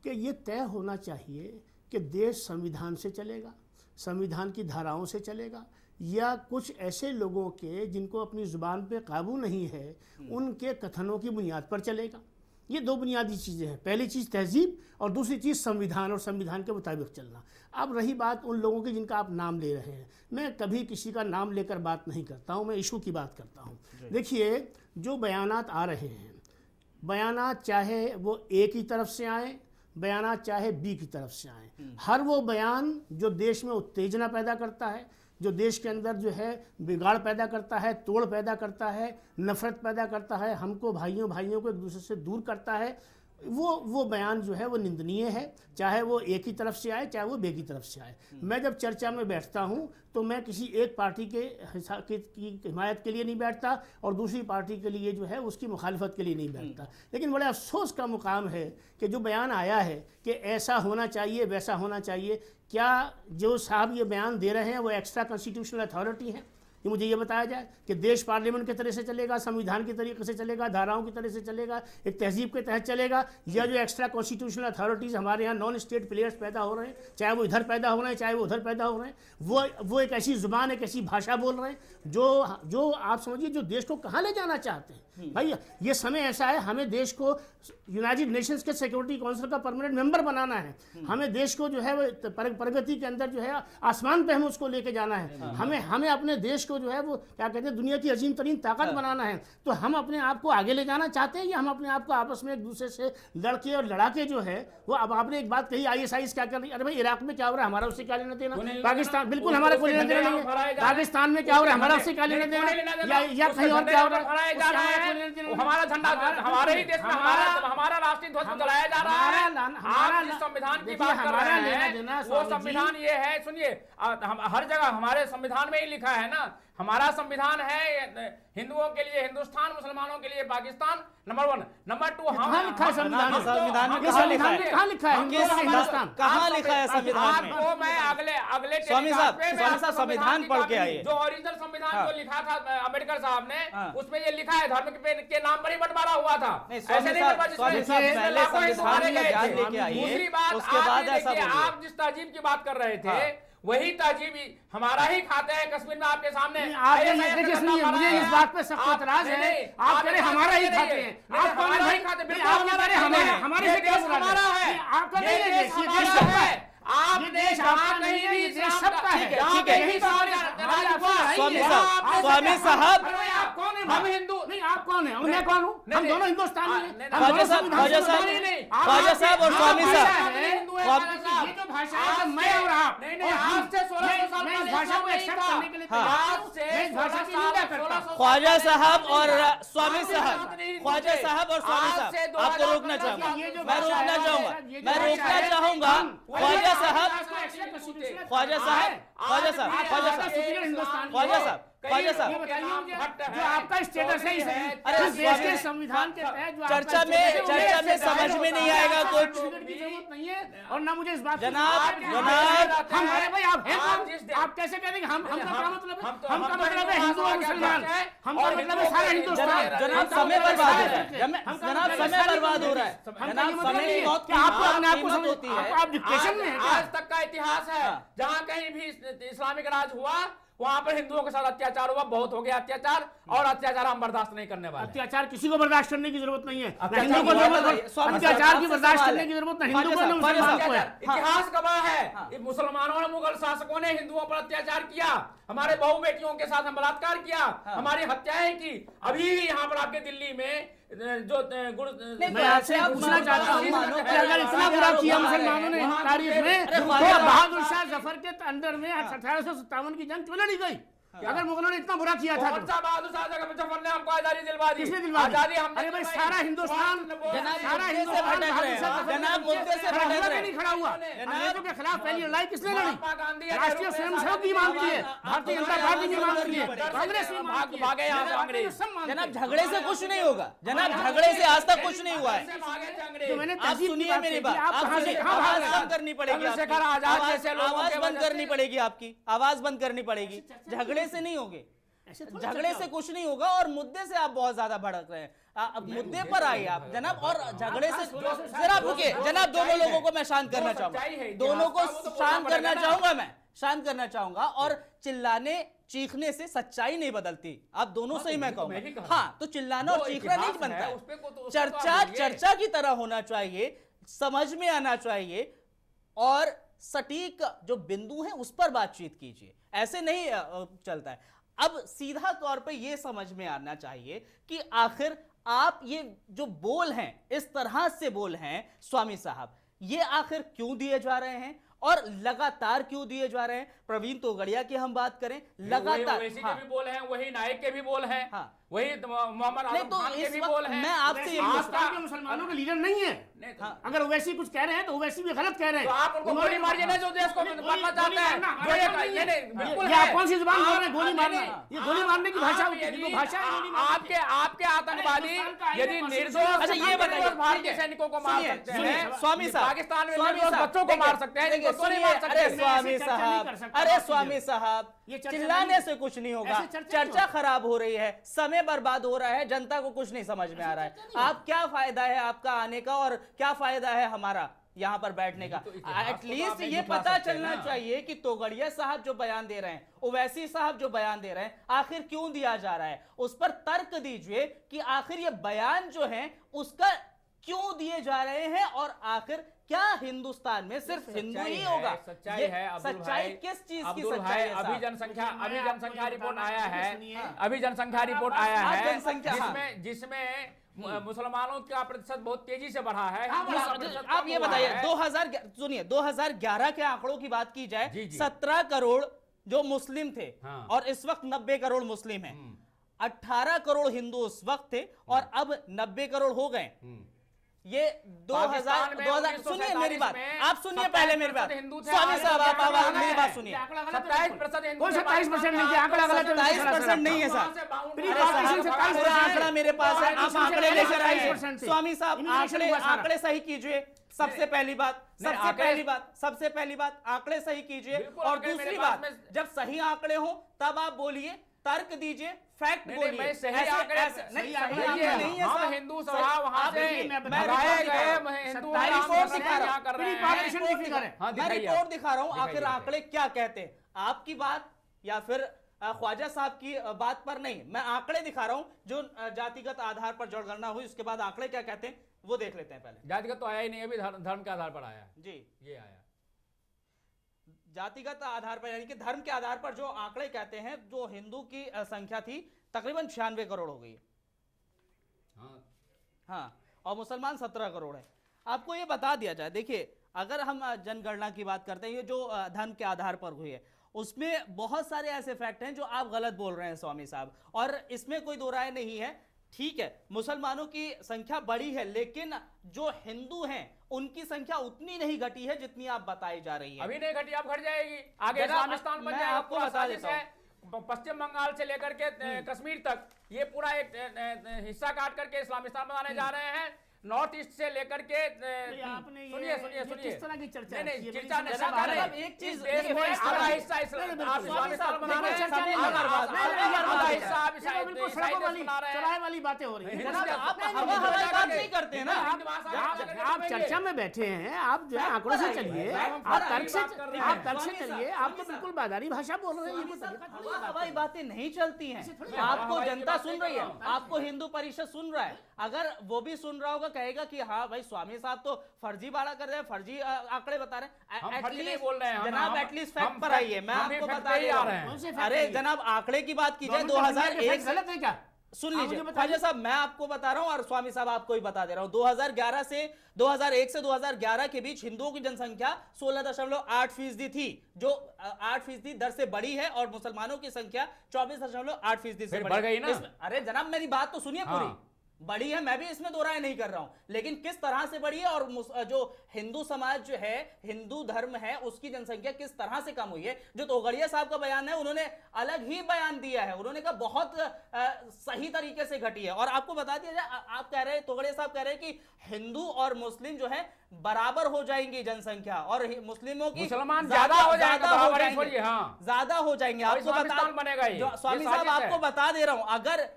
कि ये तय होना चाहिए कि देश संविधान से चलेगा, संविधान की धाराओं से चलेगा, या कुछ ऐसे लोगों के जिनको अपनी ज़ुबान पे काबू नहीं है उनके कथनों की बुनियाद पर चलेगा। ये 2 बुनियादी चीज़ें हैं। पहली चीज़ तहजीब और दूसरी चीज़ संविधान, और संविधान के मुताबिक चलना। अब रही बात उन लोगों की जिनका आप नाम ले रहे हैं, मैं कभी किसी का नाम लेकर बात नहीं करता हूँ, मैं इशू की बात करता हूँ। देखिए, जो बयानात आ रहे हैं, बयानात चाहे वो ए की तरफ से आए, बयानात चाहे बी की तरफ से आए, हर वो बयान जो देश में उत्तेजना पैदा करता है, जो देश के अंदर जो है बिगाड़ पैदा करता है, तोड़ पैदा करता है, नफरत पैदा करता है, हमको भाइयों को एक दूसरे से दूर करता है, वो बयान जो है वो निंदनीय है, चाहे वो एक ही तरफ से आए चाहे वो बे की तरफ से आए। मैं जब चर्चा में बैठता हूं तो मैं किसी एक पार्टी की हिमायत के लिए नहीं बैठता और दूसरी पार्टी के लिए जो है उसकी मुखालिफत के लिए नहीं बैठता। लेकिन बड़े अफसोस का मुकाम है कि जो बयान आया है कि ऐसा होना चाहिए वैसा होना चाहिए, क्या जो साहब ये बयान दे रहे हैं वो एक्स्ट्रा कॉन्स्टिट्यूशनल अथॉरिटी है? कि मुझे ये बताया जाए कि देश पार्लियामेंट के तरह से चलेगा, संविधान के तरीके से चलेगा, धाराओं की तरह से चलेगा, एक तहजीब के तहत चलेगा, या जो एक्स्ट्रा कॉन्स्टिट्यूशनल अथॉरिटीज़ हमारे यहाँ नॉन स्टेट प्लेयर्स पैदा हो रहे हैं, चाहे वो इधर पैदा हो रहे हैं चाहे वो उधर पैदा हो रहे हैं, वो एक ऐसी ज़ुबान, एक ऐसी भाषा बोल रहे हैं जो आप समझिए जो देश को कहाँ ले जाना चाहते हैं। भाई ये समय ऐसा है, हमें देश को यूनाइटेड नेशंस के सिक्योरिटी काउंसिल का परमानेंट मेंबर बनाना है, हमें देश को जो है वो प्रगति के अंदर जो है आसमान पे हमें उसको लेके जाना है, हमें अपने देश को जो है वो क्या कहते हैं दुनिया की अजीम तरीन ताकत बनाना है। तो हम अपने आप को आगे ले जाना चाहते हैं या हम अपने आप को आपस में एक दूसरे से लड़के और लड़ा के जो है वो, अब आपने एक बात कही ISIS क्या कर रही है, अरे भाई इराक में क्या हो रहा है हमारा उससे क्या लेना देना, पाकिस्तान बिल्कुल हमारा कोई लेना देना नहीं है, पाकिस्तान में क्या हो रहा है हमारा उससे क्या लेना देना, या कहीं और क्या हो रहा है, हमारा झंडा हमारे ही देश में हमारा राष्ट्रीय ध्वज जलाया जा रहा है। आप जिस संविधान की बात कर रहे हैं वो संविधान ये है, सुनिए हर जगह हमारे संविधान में ही लिखा है ना, हमारा संविधान है हिंदुओं के लिए हिंदुस्तान, मुसलमानों के लिए पाकिस्तान, नंबर 1। नंबर 2 कहाँ लिखा है संविधान में? कहाँ लिखा है हिंदुस्तान? कहाँ लिखा है संविधान में? आपको मैं अगले स्वामी साहब संविधान पढ़ के आइए। जो ओरिजिनल संविधान जो लिखा था अम्बेडकर साहब ने, उसमें ये लिखा है धर्म के नाम पर ही बंटवारा हुआ था। ऐसे नहीं दूसरी बात, आप जिस तहजीब की बात कर रहे थे वही तहजीब हमारा ही खाते हैं कश्मीर में आपके सामने। मुझे इस बात पे सख्त एतराज है, आप कह रहे हमारा ही खाते हैं, आप कौन है भाई? हमारे से क्या हमारा है? आपका नहीं है, ये देश सबका है, आप देश आपका नहीं है, ये देश सबका है। ठीक है, यही स्वामी साहब आप कौन है? हम हिंदू नहीं, आप कौन है? मैं कौन हूँ? हम दोनों हिंदुस्तानी हैं। ख्वाजा साहब और स्वामी साहब, ये जो भाषा है मैं और आप, आज से 1600 साल मैं इस भाषा को एक्सेप्ट करने के लिए तैयार हूं, मैं इस भाषा की निंदा करता हूं। ख्वाजा साहब और स्वामी साहब, ख्वाजा साहब और स्वामी साहब, आपको रोकना चाहूंगा, मैं रोकना चाहूंगा, मैं रोकना चाहूंगा। ख्वाजा साहब, ख्वाजा साहब, ख्वाजा साहब, ख्वाजा साहब, ख्वाजा साहब, ख्वाजा साहब, जो आपका स्टेटस है इस देश के संविधान के तहत जो चर्चा में समझ में नहीं आएगा कुछ की जरूरत नहीं है। और ना मुझे इस बात जनाब हम अरे भाई आप हैं कौन? आप कैसे कह देंगे हम? हमका क्या मतलब है? हमका मतलब है हिंदू और मुसलमान, हमका मतलब है सारा हिंदुस्तान। जनाब समय बर्बाद हो रहा है, जनाब समय बर्बाद हो रहा है, जनाब समय की बहुत आपको अपने आप को कीमत होती है। आप डिप्रेशन में हैं क्या? आज तक का इतिहास है, जहाँ कहीं भी इस्लामिक राज हुआ वहां पर हिंदुओं के साथ अत्याचार हुआ, बहुत हो गया अत्याचार, और अत्याचार हम बर्दाश्त नहीं करने वाले। अत्याचार किसी को बर्दाश्त करने की जरूरत नहीं है, हिंदू को अत्याचार की बर्दाश्त करने की जरूरत नहीं, हिंदू को ना मुसलमान को है। इतिहास गवाह है, मुसलमानों और मुगल शासकों ने हिंदुओं पर अत्याचार किया, हमारे बहू बेटियों के साथ बलात्कार किया, हमारी हत्याएं की। अभी यहाँ पर आपके दिल्ली में जो मैं आपसे पूछना चाहता हूँ कि अगर इतना बुरा किया मुसलमानों ने तारीख में, तो बहादुर शाह जफर के अंदर में 1857 की जंग क्यों लड़ी गई? अगर मुगलों ने इतना बुरा किया था तो बहादुर शाह जफर ने हमको आजादी दिलवा दी। किसने दिलवा दी? आजादी हम, अरे भाई सारा हिंदुस्तान, सारा हिंदुस्तान जनाब मुद्दे से भटक रहे हैं, नहीं खड़ा हुआ। अंग्रेजों के खिलाफ पहली लड़ाई किसने लड़ी? राष्ट्रीय स्वयंसेवक की मांग की है, भारतीय जनता पार्टी की मांग की है, कांग्रेस की मांग की भागे यहाँ से अंग्रेज। जनाब झगड़े से कुछ नहीं होगा, जनाब झगड़े से आज तक कुछ नहीं हुआ है। तो मैंने आप सुनिए मेरी बात, आप सुनिए, आवाज बंद करनी पड़ेगी, आवाज बंद करनी पड़ेगी, आपकी आवाज बंद करनी पड़ेगी। झगड़े से नहीं होगे, झगड़े से कुछ नहीं होगा, और मुद्दे से आप बहुत ज्यादा भड़क रहे हैं। अब मुद्दे पर आइए आप जनाब, और झगड़े से जरा रुकिए जनाब, दोनों लोगों को मैं शांत करना चाहूंगा, दोनों को शांत करना चाहूंगा, मैं शांत करना चाहूंगा। और चिल्लाने चीखने से सच्चाई नहीं बदलती, आप दोनों से ही मैं कहूंगा। हाँ, तो चिल्लाना और चीखना नहीं बनता है, चर्चा की तरह होना चाहिए, समझ में आना चाहिए, और सटीक जो बिंदु है उस पर बातचीत कीजिए, ऐसे नहीं चलता है। अब सीधा तौर पे ये समझ में आना चाहिए कि आखिर आप ये जो बोल हैं, इस तरह से बोल हैं स्वामी साहब, ये आखिर क्यों दिए जा रहे हैं, और लगातार क्यों दिए जा रहे हैं? प्रवीण तोगड़िया की हम बात करें, लगातार ओवैसी के भी बोल हैं, वही नायक के भी बोल हैं, हाँ। वही मोहम्मद नहीं आजम तो खान के इस भी वक्त बोल हैं। मैं आपसे ये पाकिस्तान के मुसलमानों के लीडर नहीं है। नहीं, हाँ। अगर ओवैसी कुछ कह रहे हैं तो ओवैसी भी गलत कह रहे हैं। तो आप उनको गोली मारिए ना, जो देश को मारना चाहते हैं। जो ये बिल्कुल ये आप कौन सी जुबान बोल रहे हैं? गोली नहीं, मारना, नहीं। ये गोली मारने की भाषा आप होती है, यदि वो भाषा है गोली मारने की। आपके आतंकवादी यदि निर्दोष अच्छा, ये बताइए, भारतीय सैनिकों को मार सुनिए, सकते सुनिए, हैं, स्वामी साहब, पाकिस्तान में स्वामी निर्दोष साहब, बच्चों को देखिए, मार सकते हैं, देखिए, इनको तो नहीं सुनिए, मार सकते। अरे मैं स्वामी ऐसे चर्चा नहीं साहब, कर सकता अरे बात स्वामी कीजिए। साहब, ये चर्चा चिल्लाने नहीं- से कुछ नहीं होगा, ऐसे चर्चा नहीं चर्चा होगी। खराब हो रही है, समय बर्बाद हो रहा है, जनता को कुछ नहीं समझ में आ रहा है। आप क्या फायदा है आपका आने का और क्या फायदा है हमारा यहाँ पर बैठने का? तो इतिहास को तो एटलीस्ट आप नहीं ये झुठला पता सकते चलना ना। चाहिए कि तोगड़िया साहब जो बयान दे रहे हैं, ओवैसी साहब जो बयान दे रहे हैं, आखिर क्यों दिया जा रहा है? उस पर तर्क दीजिए कि आखिर ये बयान जो है उसका क्यों दिए जा रहे हैं और आखिर क्या हिंदुस्तान में सिर्फ हिंदू ही होगा? सच्चाई ये है अब्दुल सच्चाई भाई, किस चीज की अब्दुल सच्चाई भाई, है अभी साहब? जनसंख्या रिपोर्ट आया है, सुनिए। अभी जनसंख्या रिपोर्ट आया आप है, जनसंख्या, हाँ। जिसमें मुसलमानों का प्रतिशत बहुत तेजी से बढ़ा है, हाँ, हिंदुओं का बढ़ा। प्रतिशत आप कम ये हुआ बताइए, है। 2011 के आंकड़ों की बात की जाए, जी, जी। 17 करोड़ जो मुस्लिम थे हाँ। और इस वक्त 90 करोड़ मुस्लिम हैं। 18 करोड़ हिंदू उस वक्त थे और अब 90 करोड़ हो गए। ये 2000 पाकिस्तान में 2000 सुनिए मेरी बात, 1947 आप सुनिए पहले मेरी बात, 27% हिंदू थे, स्वामी आज साहब आप आंकड़ा गलत मेरी है। बात सुनिए। 27% हिंदू कौन थे 27% नहीं थे? पाकिस्तान आंकड़ा गलत है। 27% नहीं है वहाँ सर। से बाउंड प्री अरे पाकिस्तान साहब, से पूरा 27% आंकड़ा मेरे पास है, आप आंकड़े लेकर आइए। 27% थे। स्वामी साहब इमिग्रेशन आंकड़े हुआ सारा। आंकड़े सही कीजिए, सबसे पहली बात, नहीं, सबसे आंकड़े- पहली बात आंकड़े सही कीजिए। बिल्कुल, और आंकड़े मेरे दूसरी पास बात, में- जब सही आंकड़े हो तब आप बोलिए, तर्क दीजिए, फैक्ट नहीं, बोलिए। मैं सही ऐसे- आंकड़े- ऐसे- सही नहीं, आंकड़े सही आंकड़े नहीं है। नहीं है हम साहब। हिंदू सही- सभा वहाँ आप से देखिए, मैं मैं भगाए रिपोर्ट दिखा गए, रहा हूं। हिंदू मैं रिपोर्ट दिखा रहा क्या हूं। कर रहे प्री हैं? पाकिस्तान रिपोर्ट की दिखा फिगर है। हाँ, मैं दिखाइए रिपोर्ट आप। दिखा रहा हूं, आखिर दिखाइए। आंकड़े क्या कहते हैं, आपकी बात या फिर ख्वाजा साहब की बात पर नहीं, मैं आंकड़े दिखा रहा हूं जो जातिगत आधार पर जनगणना हुई, उसके बाद आंकड़े क्या कहते हैं वो देख लेते हैं पहले। जातिगत तो आया ही नहीं, अभी धर्म के आधार पर आया है, जी, ये आया। जातिगत आधार पर यानी कि धर्म के आधार पर जो आंकड़े कहते हैं, जो हिंदू की संख्या थी तकरीबन 96 करोड़ हो गई है। हाँ, हाँ, और मुसलमान 17 करोड़ है। आपको ये बता दिया जाए, देखिए अगर हम जनगणना की बात करते हैं, ये जो धर्म के आधार पर हुई है, उसमें बहुत सारे ऐसे फैक्ट हैं जो आप गलत बोल रहे हैं स्वामी साहब, और इसमें कोई दो राय नहीं है। ठीक है, मुसलमानों की संख्या बढ़ी है, लेकिन जो हिंदू हैं उनकी संख्या उतनी नहीं घटी है जितनी आप बताई जा रही है। अभी नहीं घटी, अब घट जाएगी, आगे जनाब, इस्लामिस्तान बन मैं जाएगा। आपको पूरा बता साजिश देता है, पश्चिम बंगाल से लेकर के कश्मीर तक ये पूरा एक हिस्सा काट करके इस्लामिस्तान बनाने जा रहे हैं। नॉर्थ ईस्ट से लेकर के आपने ये- सुनिए सुनिए ये सुनिए, किस तरह की चर्चा है? नहीं ये चर्चा बड़ी नहीं, समस्या चर्चा है। नहीं। साहब, एक चीज इस देश देखिए, में इस आधा तरह- हिस्सा नहीं, बिल्कुल। आप इस्लामिस्तान देखिए, बना रहे हैं, चर्चा नहीं, आधा- हर बात- आधा- हर आधा बात- हिस्सा आप ये तो बिल्कुल सड़कों वाली बना रहे हैं। चौराहे वाली बातें हो रही हैं। हिंदू जनाब, क्या- आप हिंदू हवा हवाई जाकर बात के- नहीं करते हैं ना। हिंदू भाषा आप जाकर के आप बोलेंगे। चर्चा में बैठे हैं, आप जो है आंकड़ों से चलिए, आप तर्क से चलिए। आप तो बिल्कुल बाजारी भाषा बोल रहे हैं। ये कोई तरीका थोड़ी है हवा बात हवाई बातें नहीं चलती हैं। थोड़ी आपको हवाई की जनता बात सुन नहीं रही है, कर रहा हूं। आपको हिंदू परिषद सुन रहा है, अगर वो भी सुन रहा होगा कहेगा कि हाँ भाई स्वामी साहब तो फर्जीवाड़ा कर रहे हैं, फर्जी आंकड़े बता रहे हैं। हम फर्जी नहीं At least- बोल रहे हैं, जनाब हम- एटलीस्ट हम फैक्ट पर fact- आइए, मैं हम भी आपको fact बता पे ही दे आ रहा रहे हैं। हूं। कौन से fact अरे पे? जनाब आंकड़े की बात की जाए गवर्नमेंट ऑफ इंडिया के 2001 फैक्ट गलत है क्या? सुन आप लीजिए मुझे बताइए। ख्वाजा साहब, मैं आपको बता रहा हूं और स्वामी साहब आपको ही बता दे रहा हूं। 2011 से 2001 से 2011 के बीच हिंदुओं की जनसंख्या 16.8% थी, जो 8% दर से बढ़ी है, और मुसलमानों की संख्या 24.8% से फिर बढ़ी। बढ़ गई ना? अरे जनाब मेरी बात तो सुनिए हाँ। पूरी, बढ़ी है, मैं भी इसमें दो राय नहीं कर रहा हूं, लेकिन किस तरह से बढ़ी है और जो हिंदू समाज जो है, हिंदू धर्म है, उसकी जनसंख्या किस तरह से कम हुई है। जो तोगड़िया साहब का बयान है, उन्होंने अलग ही बयान दिया है, उन्होंने कहा बहुत सही तरीके से घटी है। और आपको बता दिया जाए, आप कह रहे हैं, तोगड़िया साहब कह रहे हैं कि हिंदू और मुस्लिम जो है बराबर हो जाएंगी जनसंख्या, और मुस्लिमों की मुसलमान ज्यादा हो जाएंगे, बराबरी छोड़िए, हाँ। ज्यादा हो जाएंगे। और आपको इस्लामिस्तान बनेगा ये। स्वामी ये साहब साजिश है। आपको बता दे रहा हूं, अगर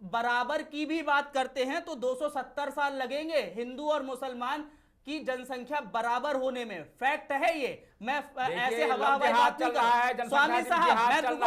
बराबर की भी बात करते हैं तो 270 साल लगेंगे हिंदू और मुसलमान की जनसंख्या बराबर होने में। फैक्ट है ये, मैं ऐसे हवा हवाई बात नहीं कर रहा। स्वामी साहब मैं रुको,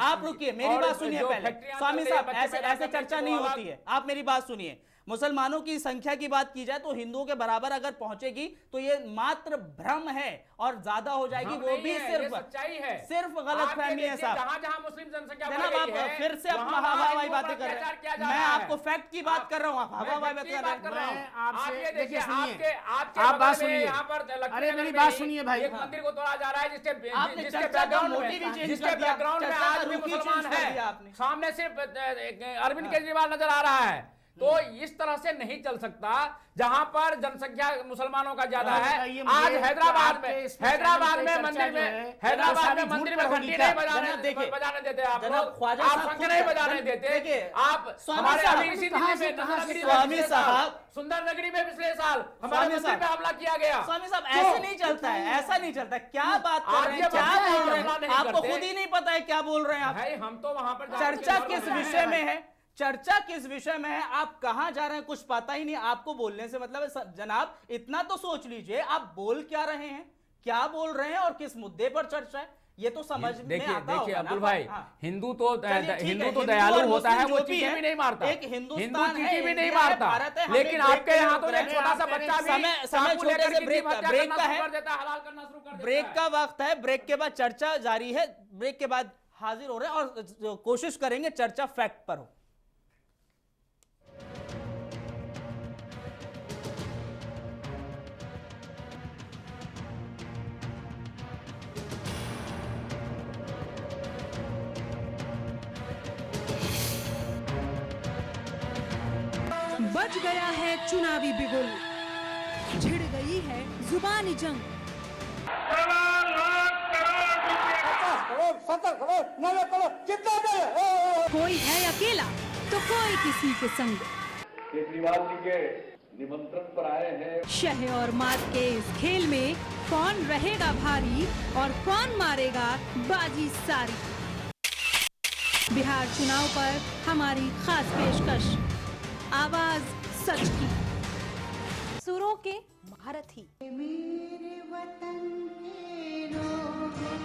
आप रुकिए मेरी बात सुनिए पहले। स्वामी साहब ऐसे चर्चा नहीं होती है, आप मेरी बात सुनिए। मुसलमानों की संख्या की बात की जाए तो हिंदुओं के बराबर अगर पहुंचेगी तो ये मात्र भ्रम है और ज्यादा हो जाएगी, हम वो नहीं भी है, सिर्फ ये सच्चाई है। सिर्फ गलतफहमी है साहब। जहां मुस्लिम जनसंख्या जनाब बढ़ आप गई है, फिर से आप वहां हवाई हिंदुओं बातें पर कर रहे अत्याचार किया हैं। जा मैं रहा है। आपको फैक्ट की बात कर रहा हूँ, आप हवा बात मैं बात कर रहा हूं। मैं आपसे- आप ये देखिए, देखिए, सुनिए। आपके आप बात बगल में सुनिए। यहाँ पर लक्ष्मी अरे नगर मेरी में बात ही सुनिए भाई। एक मंदिर को तोड़ा जा रहा है जिसके आपने जिसके चर्चा का बैकग्राउंड मोटिव ही में चेंज जिसके कर दिया। बैकग्राउंड में चर्चा का आज भी रुख ही मुसलमान चेंज कर दिया है, आपने। सामने सिर्फ अरविंद केजरीवाल नजर आ रहा है। तो इस तरह से नहीं चल सकता जहां पर जनसंख्या मुसलमानों का ज्यादा है। बताइए मुझे आज कि हैदराबाद आपके में इसमें हैदराबाद चैनल में पे मंदिर चर्चा जो में है, हैदराबाद सारी में झूठ मंदिर पर में होगी घंटी क्या? नहीं देखिए, बजाने देते आप जनाब लोग, ख्वाजा आप साहब शंख खुद नहीं है। बजाने देते। देखिए, आप स्वामी हमारे साहब, अभी इसी कहाँ दिल्ली से- में कहाँ नंदा से- नगरी में स्वामी पिछले साल, साहब, सुंदर नगरी में पिछले साल हमारे स्वामी मंदिर साहब, पे हमला किया गया। स्वामी साहब क्यों? ऐसे नहीं चलता है, ऐसा नहीं चलता है। क्या बात कर आप रहे ये हैं, क्या बात बोल रहे हमला हैं? नहीं आपको करते। खुद ही नहीं पता है क्या बोल रहे हैं आप। भाई हम तो वहां पर जाकर चर्चा के किस लड़ रहे विषय हैं। में है, चर्चा किस विषय में है, आप कहां जा रहे हैं कुछ पता ही नहीं। आपको बोलने से मतलब है जनाब, इतना तो सोच लीजिए आप बोल क्या रहे हैं, क्या बोल रहे हैं और किस मुद्दे पर चर्चा है, ये तो समझ में देखिए आता देखिए होगा ना। अब्दुल भाई, हाँ। हिंदू तो चलिए, ठीक है, हिंदू तो और दयालु होता है, मुस्लिम वो जो भी चीटी है, भी नहीं मारता। एक हिंदुस्तान हिंदू है, चीटी भी नहीं इंडिया है, मारता। भारत है, हम लेकिन एक आपके ब्रेक यहाँ पे तो रोक एक रहे छोटा हैं। सा बच्चा भी समय चाकू छोटे लेकर से किसी ब्रेक की हत्या ब्रेक करना का शुरू है, कर देता है, हलाल करना शुरू कर देता ब्रेक है। का वक्त है, ब्रेक के बाद चर्चा जारी है, ब्रेक के बाद हाजिर हो रहे हैं और कोशिश करेंगे चर्चा फैक्ट पर हो। बज गया है चुनावी बिगुल, छिड़ गई है जुबानी जंग। कोई है अकेला तो कोई किसी के संग। केजरीवाल जी के निमंत्रण पर आए हैं। शह और मात के इस खेल में कौन रहेगा भारी और कौन मारेगा बाजी सारी। बिहार चुनाव पर हमारी खास पेशकश, आवाज सच की, सुरों के महारथी। मेरे वतन के लोगों,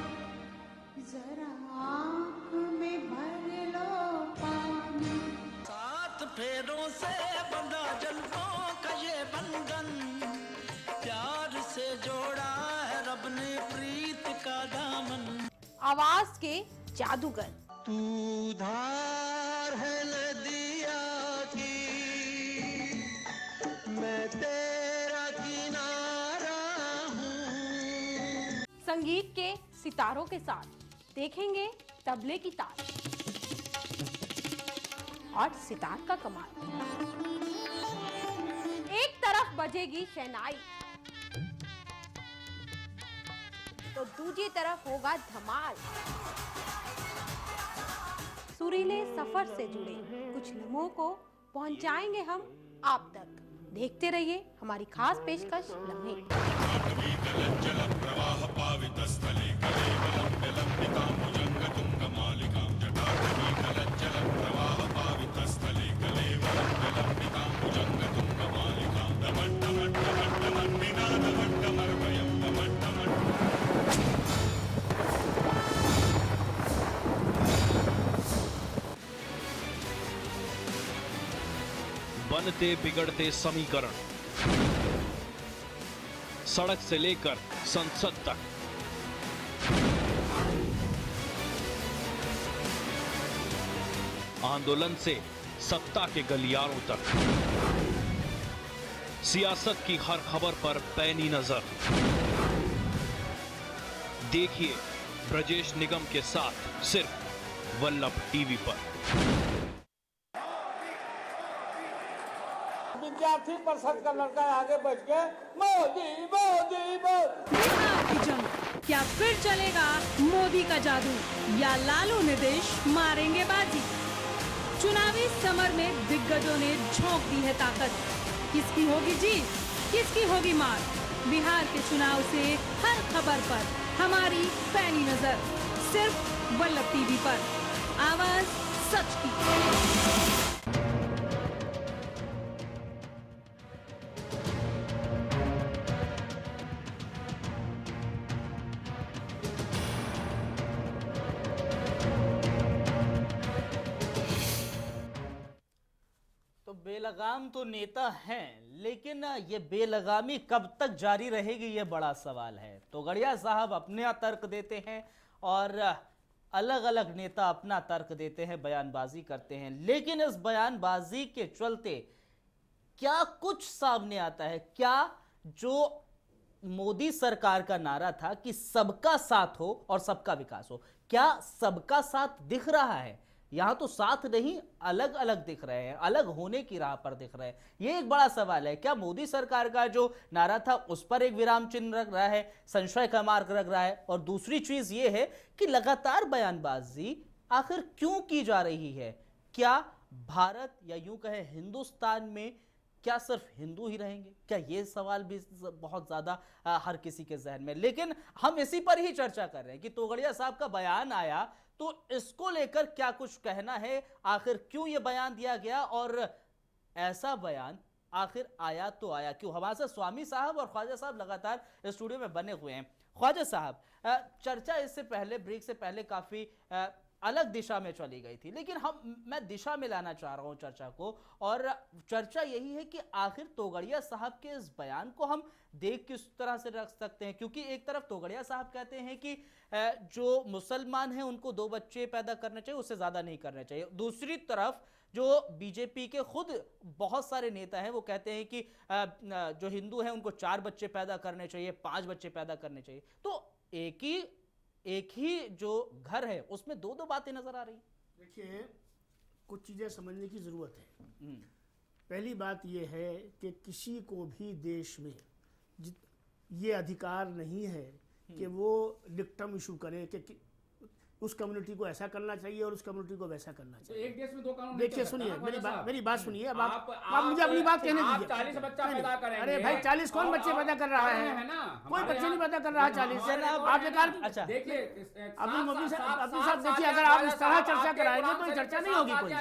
जरा आँख में भर लो पानी। सात फेरों से बंधा जल्दों का ये बंधन, प्यार से जोड़ा है रब ने प्रीत का दामन। आवाज के जादूगर, तू धार है नदिया की, मैं तेरा किनारा हूँ। संगीत के सितारों के साथ देखेंगे तबले की तार और सितार का कमाल। एक तरफ बजेगी शहनाई तो दूसरी तरफ होगा धमाल। सुरीले सफर से जुड़े कुछ लम्हों को पहुंचाएंगे हम आप तक। देखते रहिए हमारी खास पेशकश लम्हे। बनते बिगड़ते समीकरण, सड़क से लेकर संसद तक, आंदोलन से सत्ता के गलियारों तक, सियासत की हर खबर पर पैनी नजर। देखिए ब्रजेश निगम के साथ सिर्फ वल्लभ टीवी पर। विद्यार्थी परिषद का लड़का आगे बढ़ के मोदी मोदी मोदी। बिहार की जंग, क्या फिर चलेगा मोदी का जादू या लालू नीतीश मारेंगे बाजी। चुनावी समर में दिग्गजों ने झोंक दी है ताकत। किसकी होगी जीत, किसकी होगी मार। बिहार के चुनाव से हर खबर पर हमारी पैनी नजर, सिर्फ वल्लभ टीवी पर। आवाज सच की। तो बेलगाम बेलगाम तो नेता हैं, लेकिन ये बेलगामी कब तक जारी रहेगी, ये बड़ा सवाल है। तोगड़िया साहब अपने तर्क देते हैं और अलग अलग नेता अपना तर्क देते हैं, बयानबाजी करते हैं, लेकिन इस बयानबाजी के चलते क्या कुछ सामने आता है? क्या जो मोदी सरकार का नारा था कि सबका साथ हो और सबका विकास हो, क्या सबका साथ दिख रहा है? यहां तो साथ नहीं, अलग अलग दिख रहे हैं, अलग होने की राह पर दिख रहे हैं। यह एक बड़ा सवाल है। क्या मोदी सरकार का जो नारा था उस पर एक विराम चिन्ह रख रहा है, संशय का मार्ग रख रहा है? और दूसरी चीज यह है कि लगातार बयानबाजी आखिर क्यों की जा रही है? क्या भारत या यूं कहे हिंदुस्तान में क्या सिर्फ हिंदू ही रहेंगे? क्या ये सवाल भी बहुत ज्यादा हर किसी के जहन में। लेकिन हम इसी पर ही चर्चा कर रहे हैं कि तोगड़िया साहब का बयान आया, तो इसको लेकर क्या कुछ कहना है, आखिर क्यों ये बयान दिया गया और ऐसा बयान आखिर आया तो आया क्यों? हमारे साथ स्वामी साहब और ख्वाजा साहब लगातार स्टूडियो में बने हुए हैं। ख्वाजा साहब, चर्चा इससे पहले, ब्रेक से पहले काफी अलग दिशा में चली गई थी, लेकिन मैं दिशा में लाना चाह रहा हूं चर्चा को, और चर्चा यही है कि आखिर तोगड़िया साहब के इस बयान को हम देख किस तरह से रख सकते हैं। क्योंकि एक तरफ तोगड़िया साहब कहते हैं कि जो मुसलमान हैं उनको 2 बच्चे पैदा करने चाहिए, उससे ज्यादा नहीं करने चाहिए। दूसरी तरफ जो बीजेपी के खुद बहुत सारे नेता हैं वो कहते हैं कि जो हिंदू हैं उनको 4 बच्चे पैदा करने चाहिए, 5 बच्चे पैदा करने चाहिए। तो एक ही जो घर है उसमें 2-2 बातें नजर आ रही। देखिए, कुछ चीज़ें समझने की ज़रूरत है। पहली बात यह है कि किसी को भी देश में ये अधिकार नहीं है कि वो डिक्टम इशू करे कि उस कम्युनिटी को ऐसा करना चाहिए और उस कम्युनिटी को वैसा करना चाहिए। एक देश में 2 कानून। देखिए, सुनिए मेरी बात सुनिए। अब आप मुझे अपनी बात कहने दीजिए। 40 बच्चा पैदा करेंगे। अरे भाई, 40 कौन बच्चे पैदा कर रहा है? कोई बच्चे नहीं पैदा कर रहा है 40। आप अच्छा देखिए, अब्दुल मोदी साहब देखिए, अगर आप इस तरह चर्चा कराएंगे तो चर्चा नहीं होगी कोई।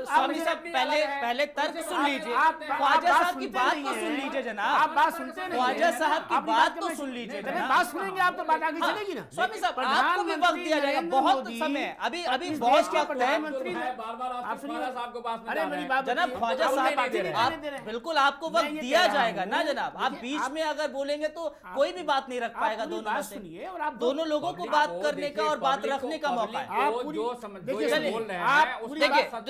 स्वामी साहब, पहले तर्क सुन लीजिए, ख्वाजा साहब की बात तो सुन लीजिए जनाब। आप बात सुनते नहीं, ख्वाजा साहब की बात तो सुन लीजिए जनाब। बात सुनेंगे आप तो बात आगे चलेगी ना। स्वामी साहब, आपको भी वक्त दिया जाएगा, बहुत समय अभी बहुत क्या प्रधानमंत्री बार-बार आप ख्वाजा साहब को पास में। अरे मेरी बात जनाब, ख्वाजा साहब आप बिल्कुल, आपको वक्त दिया जाएगा ना जनाब। आप बीच में अगर बोलेंगे तो कोई भी बात नहीं रख पाएगा। दोनों में से सुनिए और आप दोनों लोगों को बात करने का और बात रखने का मौका है। आप देखिए,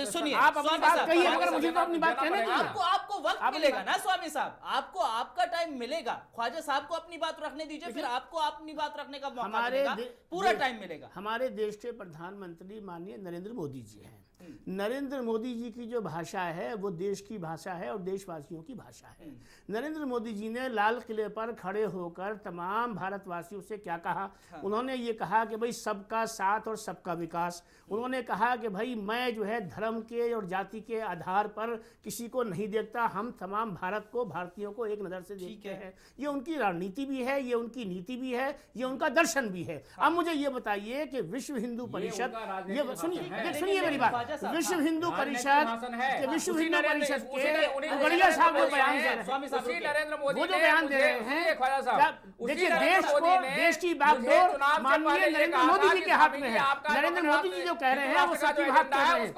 सुनिए, आप अपनी बात कहिए, मगर मुझे तो अपनी बात कहने दीजिए। आपको वक्त मिलेगा ना स्वामी साहब, आपको आपका टाइम मिलेगा। ख्वाजा साहब को अपनी बात रखने दीजिए, फिर आपको अपनी बात रखने का मौका मिलेगा, पूरा टाइम मिलेगा। हमारे देश के प्रधानमंत्री माननीय नरेंद्र मोदी जी हैं। नरेंद्र मोदी जी की जो भाषा है वो देश की भाषा है और देशवासियों की भाषा है। नरेंद्र मोदी जी ने लाल किले पर खड़े होकर तमाम भारतवासियों से क्या कहा? उन्होंने ये कहा कि भाई सबका साथ और सबका विकास। उन्होंने कहा कि भाई मैं जो है धर्म के और जाति के आधार पर किसी को नहीं देखता, हम तमाम भारत को, भारतीयों को एक नज़र से देखते हैं। ये उनकी रणनीति भी है, ये उनकी नीति भी है, ये उनका दर्शन भी है। अब मुझे ये बताइए कि विश्व हिंदू परिषद, ये सुनिए मेरी बात, विश्व हिंदू परिषद के तोगड़िया साहब जो बयान दे रहे हैं, वो जो बयान दे रहे हैं, देखिए देश की बागडोर माननीय नरेंद्र मोदी जी के हाथ में है। नरेंद्र मोदी जी जो कह रहे हैं वो सच्ची बात कह रहे हैं।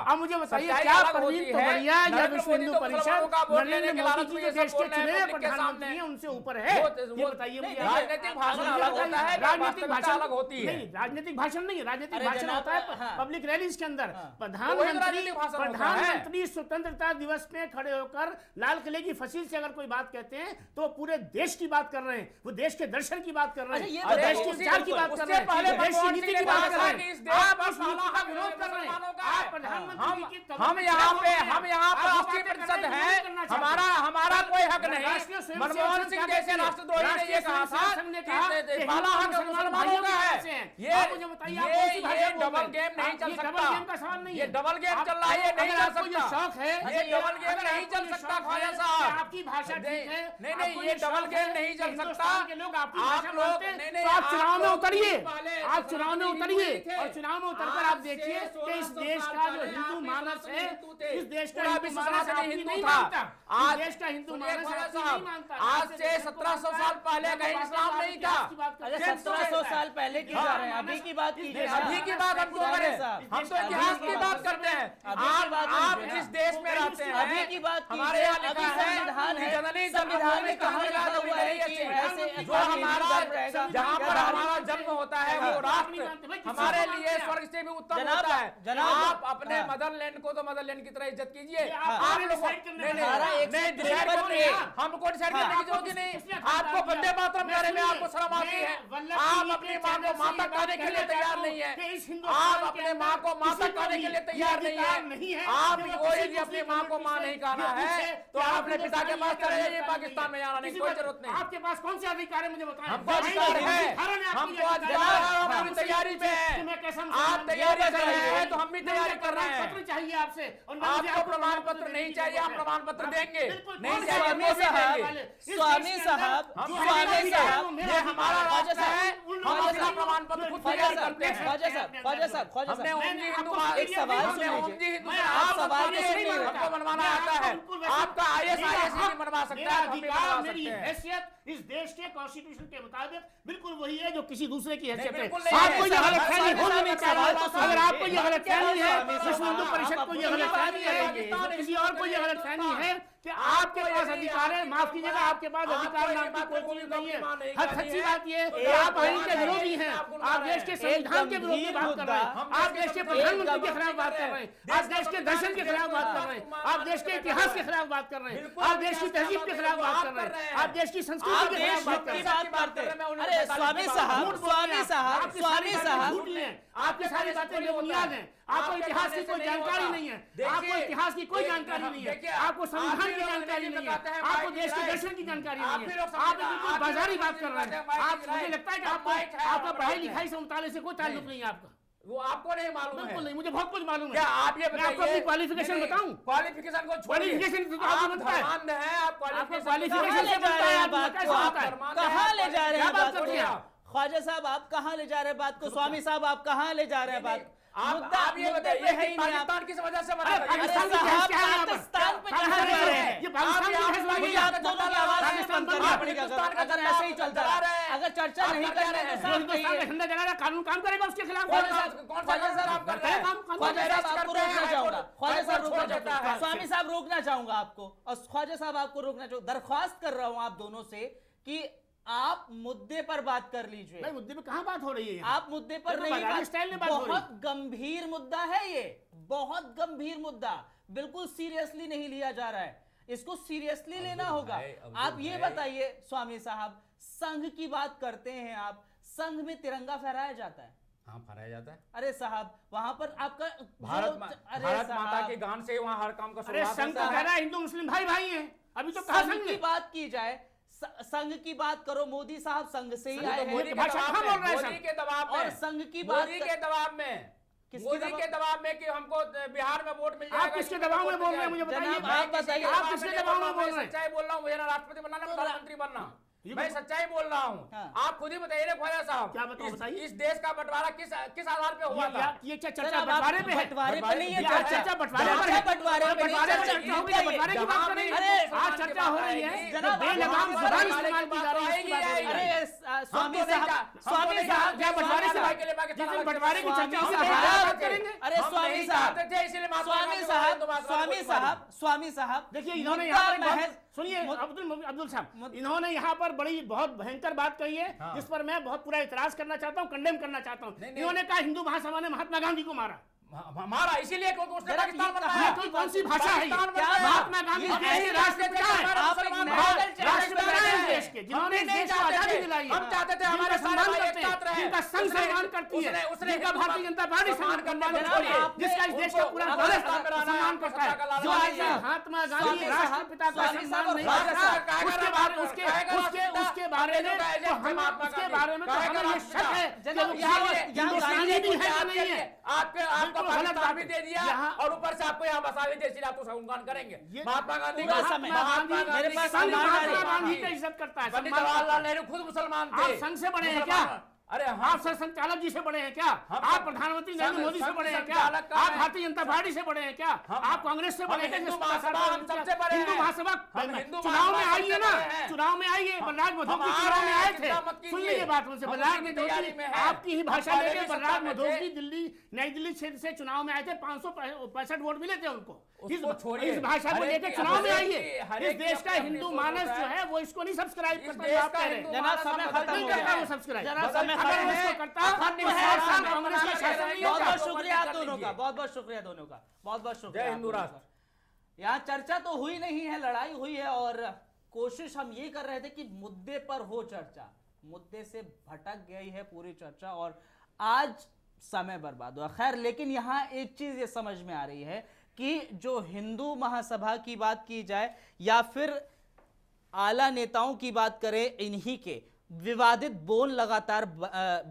अब मुझे बताइए, क्या परवीन तोगड़िया या विश्व हिंदू परिषद नरेंद्र मोदी जी जो देश के चुने हुए प्रधानमंत्री हैं उनसे ऊपर है? ये बताइए मुझे। राजनीतिक भाषण अलग होता है, राजनीतिक भाषण अलग होती है। नहीं, राजनीतिक भाषण नहीं, राजनीतिक भाषण होता है पब्लिक रैलीज के अंदर। प्रधानमंत्री स्वतंत्रता दिवस में खड़े होकर लाल किले की फसील से अगर कोई बात कहते हैं तो पूरे देश की बात कर रहे हैं, वो देश के दर्शन की बात कर रहे हैं, वो देश के विचार की बात कर रहे हैं, देश की नीति की बात कर रहे हैं। आप उस नीति का विरोध कर रहे हैं। आप प्रधानमंत्री की हम यहाँ पे 80% है, हमारा कोई हक नहीं। मनमोहन सिंह जैसे राष्ट्रद्रोही ने ये कहा था कि पहला हक मुसलमानों का है। ये डबल गेम नहीं चल सकता। ये डबल गेम चल रहा है, ये नहीं चल सकता। शौक है, ये डबल गेम नहीं चल सकता ख्वाजा साहब। आपकी भाषा ठीक है, नहीं, ये डबल गेम नहीं चल सकता। आप लोग नहीं, पहले तो आप चुनाव में उतरिए, पहले आप चुनाव में उतरिए थे। और चुनाव में उतरकर आप देखिए कि इस देश का जो हिंदू मानस है, इस देश का हिंदू मानस आपकी नहीं मानता, इस देश का हिंदू मानस आपकी नहीं मानता। आज से 1700 साल पहले कहीं इस्लाम नहीं था। अरे 1700 साल पहले की जा रहे हैं, अभी की बात कीजिए। अभी की बात हम क्यों करें? हम तो इतिहास की बात करते हैं। आप जिस देश में रहते हैं, अभी की बात हमारे यहाँ लिखा है संविधान है, जननी संविधान में कहाँ लिखा हुआ है कि ऐसे जो हमारा जहाँ पर हमारा जन्म होता है वो राष्ट्र हमारे लिए स्वर्ग से भी उत्तम होता है। आप अपने मदरलैंड को तो मदरलैंड की तरह इज्जत कीजिए। आप लोगों नहीं डिसाइड करिए, हमको डिसाइड करने की जरूरत नहीं। आपको वंदे मातरम गाने में आपको शर्म आती है? आप अपनी माँ को माता कहने के लिए तैयार नहीं है। आप अपने माँ को माता कहने के लिए तैयार नहीं है। आप यदि अपनी माँ को माँ नहीं कहना है तो आप अपने पिता के पास चले जाइए, पाकिस्तान में जाना नहीं, कोई जरूरत नहीं। आपके पास कौन से अधिकार है मुझे बताएं? हमको अधिकार है, हमको अधिकार है, हम पूरी तैयारी पे हैं। आप तैयारी कर रहे हैं तो हम भी तैयारी कर रहे हैं। पत्र चाहिए आपसे, और आपको प्रमाण पत्र नहीं चाहिए, हम प्रमाण पत्र देंगे। नहीं चाहिए, स्वामी साहब, ये हमारा राष्ट्र है, हम अपना प्रमाण पत्र खुद तैयार करते हैं। हमने ओम जी हिंदू एक सवाल सुन लीजिए। आप सवाल तो सुन लीजिए। हमको बनवाना आता है, आपका IAS नहीं बनवा सकता है, हम भी बनवा मेरी सकते हैं। हैसियत इस देश के कॉन्स्टिट्यूशन के मुताबिक बिल्कुल वही है जो किसी दूसरे की हैसियत है। बिल्कुल नहीं है। आपको ये गलतफहमी होना नहीं सवाल तो चाहिए। सुनिए। अगर आपको ये गलतफहमी है, स्वामी विश्व हिंदू परिषद को ये गलतफहमी है, पाकिस्तान किसी और को ये गलतफहमी है कि आपके पास अधिकार है, माफ कीजिएगा, आपके पास अधिकार नाम की कोई चीज नहीं है। हर सच्ची बात ये कि आप आइन के विरोधी हैं, आप देश के संविधान के विरोधी बात कर रहे हैं, आप देश के प्रधानमंत्री के खिलाफ बात कर रहे हैं, आप देश के दर्शन के खिलाफ बात कर रहे हैं, आप देश के इतिहास के खिलाफ बात कर रहे हैं, आप देश की तहजीब के खिलाफ बात कर रहे हैं, आप देश की संस्कृति के खिलाफ बात कर रहे हैं। अरे स्वामी साहब, झूठ नहीं है, आपकी सारी बातें बेबुनियाद हैं। आपको इतिहास की कोई जानकारी नहीं है, आपको इतिहास की कोई जानकारी नहीं है, आपको संविधान की जानकारी नहीं है, आपको देश के दर्शन की जानकारी नहीं है, आप बिल्कुल बाजारी बात कर रहे हैं। आप, मुझे लगता है कि आपका पढ़ाई लिखाई से मुताले से कोई ताल्लुक नहीं है आपका। वो आपको नहीं मालूम है? बिल्कुल नहीं, मुझे बहुत कुछ मालूम है। क्या आप ये मैं आपको अपनी क्वालिफिकेशन बताऊं? क्वालिफिकेशन को छोड़िए। क्वालिफिकेशन तो आपको बनता है। धर्मांध है, आप क्वालिफिकेशन से बनता है, आपको कैसे बनता है? कहाँ ले जा रहे हैं क्या बात बात करते हैं को? आप? ख्वाजा साहब, आप कहाँ ले जा रहे हैं बात को? स्वामी साहब, आप कहाँ ले जा रहे हैं बात? आप ये बताइए कि पाकिस्तान किस वजह से बना था? पाकिस्तान की साहब, क्या है? पाकिस्तान पे कहाँ जा रहे हैं? ये पाकिस्तान की बहस वाली मुझे है। आप दोनों की आवाज नहीं बंद करनी आप पड़ेगी। हिंदुस्तान का अगर ऐसे ही चलता चला रहे है, हैं। अगर चर्चा नहीं आप कर कर रहे रहे हैं हैं। तो जो साफ हिंदुस्तान का कहिए। झंडा जला रहा, कानून काम करेगा उसके खिलाफ। कौन सा आप कर रहे हैं? ख्वाजा साहब, आपको रोकना चाहूंगा। ख्वाजा साहब रोकना देता चाहूंगा। है। स्वामी साहब रोकना चाहूंगा आपको, और ख्वाजा साहब आपको रोकना चाहूंगा। दरख्वास्त कर रहा हूं आप दोनों से कि आप मुद्दे पर बात कर लीजिए। नहीं, मुद्दे पे कहाँ बात हो रही है यहाँ? आप मुद्दे पर देखो, नहीं बाजारी स्टाइल में बात हो रही है। बहुत गंभीर मुद्दा है ये, बहुत गंभीर मुद्दा, बिल्कुल सीरियसली नहीं लिया जा रहा है, इसको सीरियसली लेना होगा। आप ये बताइए स्वामी साहब, संघ की बात करते हैं आप, संघ में तिरंगा फहराया जाता है? हाँ, फहराया जाता है। अरे साहब, वहां पर आपका भारत माता के गान से वहाँ हर काम का अरे शुरुआत संघ होता तो है। कह रहा है हिंदू मुस्लिम भाई भाई हैं, अभी तो कहा संघ संघ की ने। बात की जाए, संघ की बात करो, मोदी साहब संघ से ही संघ आए तो हैं। मोदी के भाषा कहाँ बोल रहे हैं मोदी के दबाव में, और संघ की बात मोदी के दबाव में, किसके मोदी दबाव? के दबाव में कि हमको बिहार में वोट मिल जाएगा। आप किसके दबाव में बोल रहे हैं मुझे बताइए? जनाब, आप बताइए, आप किसके दबाव में बोल रहे हैं? सच्चाई बोल रहा हूँ, मुझे ना राष्ट्रपति बनना ना प्रधानमंत्री बनना, मैं सच्चाई बोल रहा हूँ। हाँ। आप खुद ही बताइए ना ख्वाजा साहब, क्या बताऊं, बताइए? इस देश का बंटवारा किस आधार पे हुआ था? ये क्या चर्चा जनाब, बंटवारे पे है? बंटवारे पे नहीं है ये चर्चा। चर्चा बंटवारे पर है। बंटवारे पे नहीं, बंटवारे पे चर्चा चर्चा होगी, बंटवारे की बात करेंगे। अरे, आज चर्चा हो रही है, जनाब, बेलगाम आप जुबान बंटवारे इस्तेमाल की जा रही है, इसकी बात हो रही है। अरे स्वामी साहब, क्या बंटवारे से बात के लिए पाकिस्तान जिस दिन बंटवारे की चर्चा होगी, स्वामी बंटवारे साहब, बात करेंगे। अरे स्वामी साहब, देखिए, इन्होंने यहाँ पर बहुत- सुनिए अब्दुल साहब, इन्होंने यहाँ पर बड़ी बहुत भयंकर बात कही है, जिस पर मैं बहुत पूरा इतराज करना चाहता हूँ, कंडेम करना चाहता हूँ। इन्होंने कहा हिंदू महासभा ने महात्मा गांधी को मारा। हमारा इसीलिए क्योंकि उसने पाकिस्तान ये बनाया। ये कोई कौन सी भाषा है? महात्मा गांधी ये देश के राष्ट्रपिता हैं। आप एक नया राष्ट्रपिता हैं इस देश के, जिन्होंने इस देश को आजादी दिलाई है। हम चाहते थे हमारे जिनका सम्मान सारे भाई करते एक साथ हैं, रहे। जिनका संघ सम्मान करती है, जिनका भारतीय जनता पार्टी सम्मान करती है, जिसका इस देश का पूरा देश सम्मान करता है, जो आज महात्मा गांधी राष्ट्रपिता का सम्मान नहीं करता, उसके बारे में उसके बारे में तो हमें ये शक है कि वो हिंदुस्तानी भी है कि नहीं है। आपका गलत पाकिस्तान बात भी है। दे दिया यहाँ- और ऊपर से आपको यहाँ बसावे जैसी रातों से गुणगान करेंगे ये- महात्मा गांधी पूरा का समय। महात्मा मेरे गांधी पास का सम्मान सम्मान है। महात्मा है। गांधी का इज्जत करता है, पंडित सम्मान जवाहरलाल करता है। नेहरू खुद मुसलमान आप थे। संघ से बड़े हैं मुसलमान- क्या? अरे आप हम सर संचालक जी से बड़े हैं क्या? हम आप प्रधानमंत्री नरेंद्र मोदी से बड़े हैं क्या? संचालक का आप है। भारतीय जनता पार्टी से बड़े हैं क्या? हम- आप कांग्रेस से हम बड़े हैं क्या? हिंदू जिसका महासभा सरकार हम किया? सबसे बड़े हिंदू हैं। महासभा हम हिंदू चुनाव में महासभा आइए सबसे ना, बड़े हैं। चुनाव में आइए। बलराज मधोक हम जी आ चुनाव रहे में हैं, आए चिंता मत थे। कीजिए। सुन लीजिए बात मुझसे। हम बलराज उसी की मधोक तैयारी जी में हैं। आपकी ही हम भाषा पहले लेके भी बलराज सत्ता में मधोक थे। जी दिल्ली नई दिल्ली क्षेत्र से चुनाव में आए थे। 565 वोट मिले थे उनको। उसको छोड़िए। इस भाषा को हर एक लेकर की- चुनाव में हर एक की- आइए। हर इस एक की देश का अपनी हिंदू सोच मानस होता जो है। है वो इसको नहीं सब्सक्राइब इस करता। देश आप का कह रहे हिंदू हैं जनाब मानस समय हम खत्म नहीं हो करता गया वो है। सब्सक्राइब। जनाब समय अगर खत्म वो है। इसको करता खत्म तो है। साठ साल समय कांग्रेस का खत्म शासन है। नहीं बहुत होता। बहुत शुक्रिया कर दोनों का, लीजिए। बहुत बहुत शुक्रिया दोनों का, बहुत बहुत शुक्रिया जय हिंदू आप दोनों राष्ट्र। का। यहाँ चर्चा तो हुई नहीं है, लड़ाई हुई है और कोशिश हम ये कर रहे थे कि मुद्दे पर हो चर्चा। मुद्दे से भटक गई है पूरी चर्चा और आज समय बर्बाद हुआ। खैर, लेकिन यहाँ एक चीज ये समझ में आ रही है कि जो हिंदू महासभा की बात की जाए या फिर आला नेताओं की बात करें, इन्हीं के विवादित बोल लगातार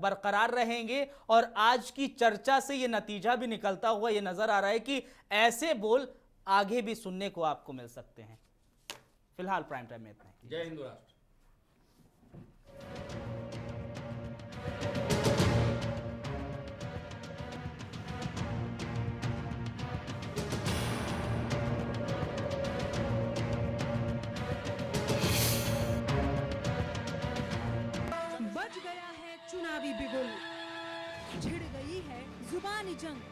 बरकरार रहेंगे और आज की चर्चा से ये नतीजा भी निकलता हुआ ये नजर आ रहा है कि ऐसे बोल आगे भी सुनने को आपको मिल सकते हैं। फिलहाल प्राइम टाइम में इतना ही। जय हिंदू राष्ट्र। बज गया है चुनावी बिगुल, छिड़ गई है जुबानी जंग।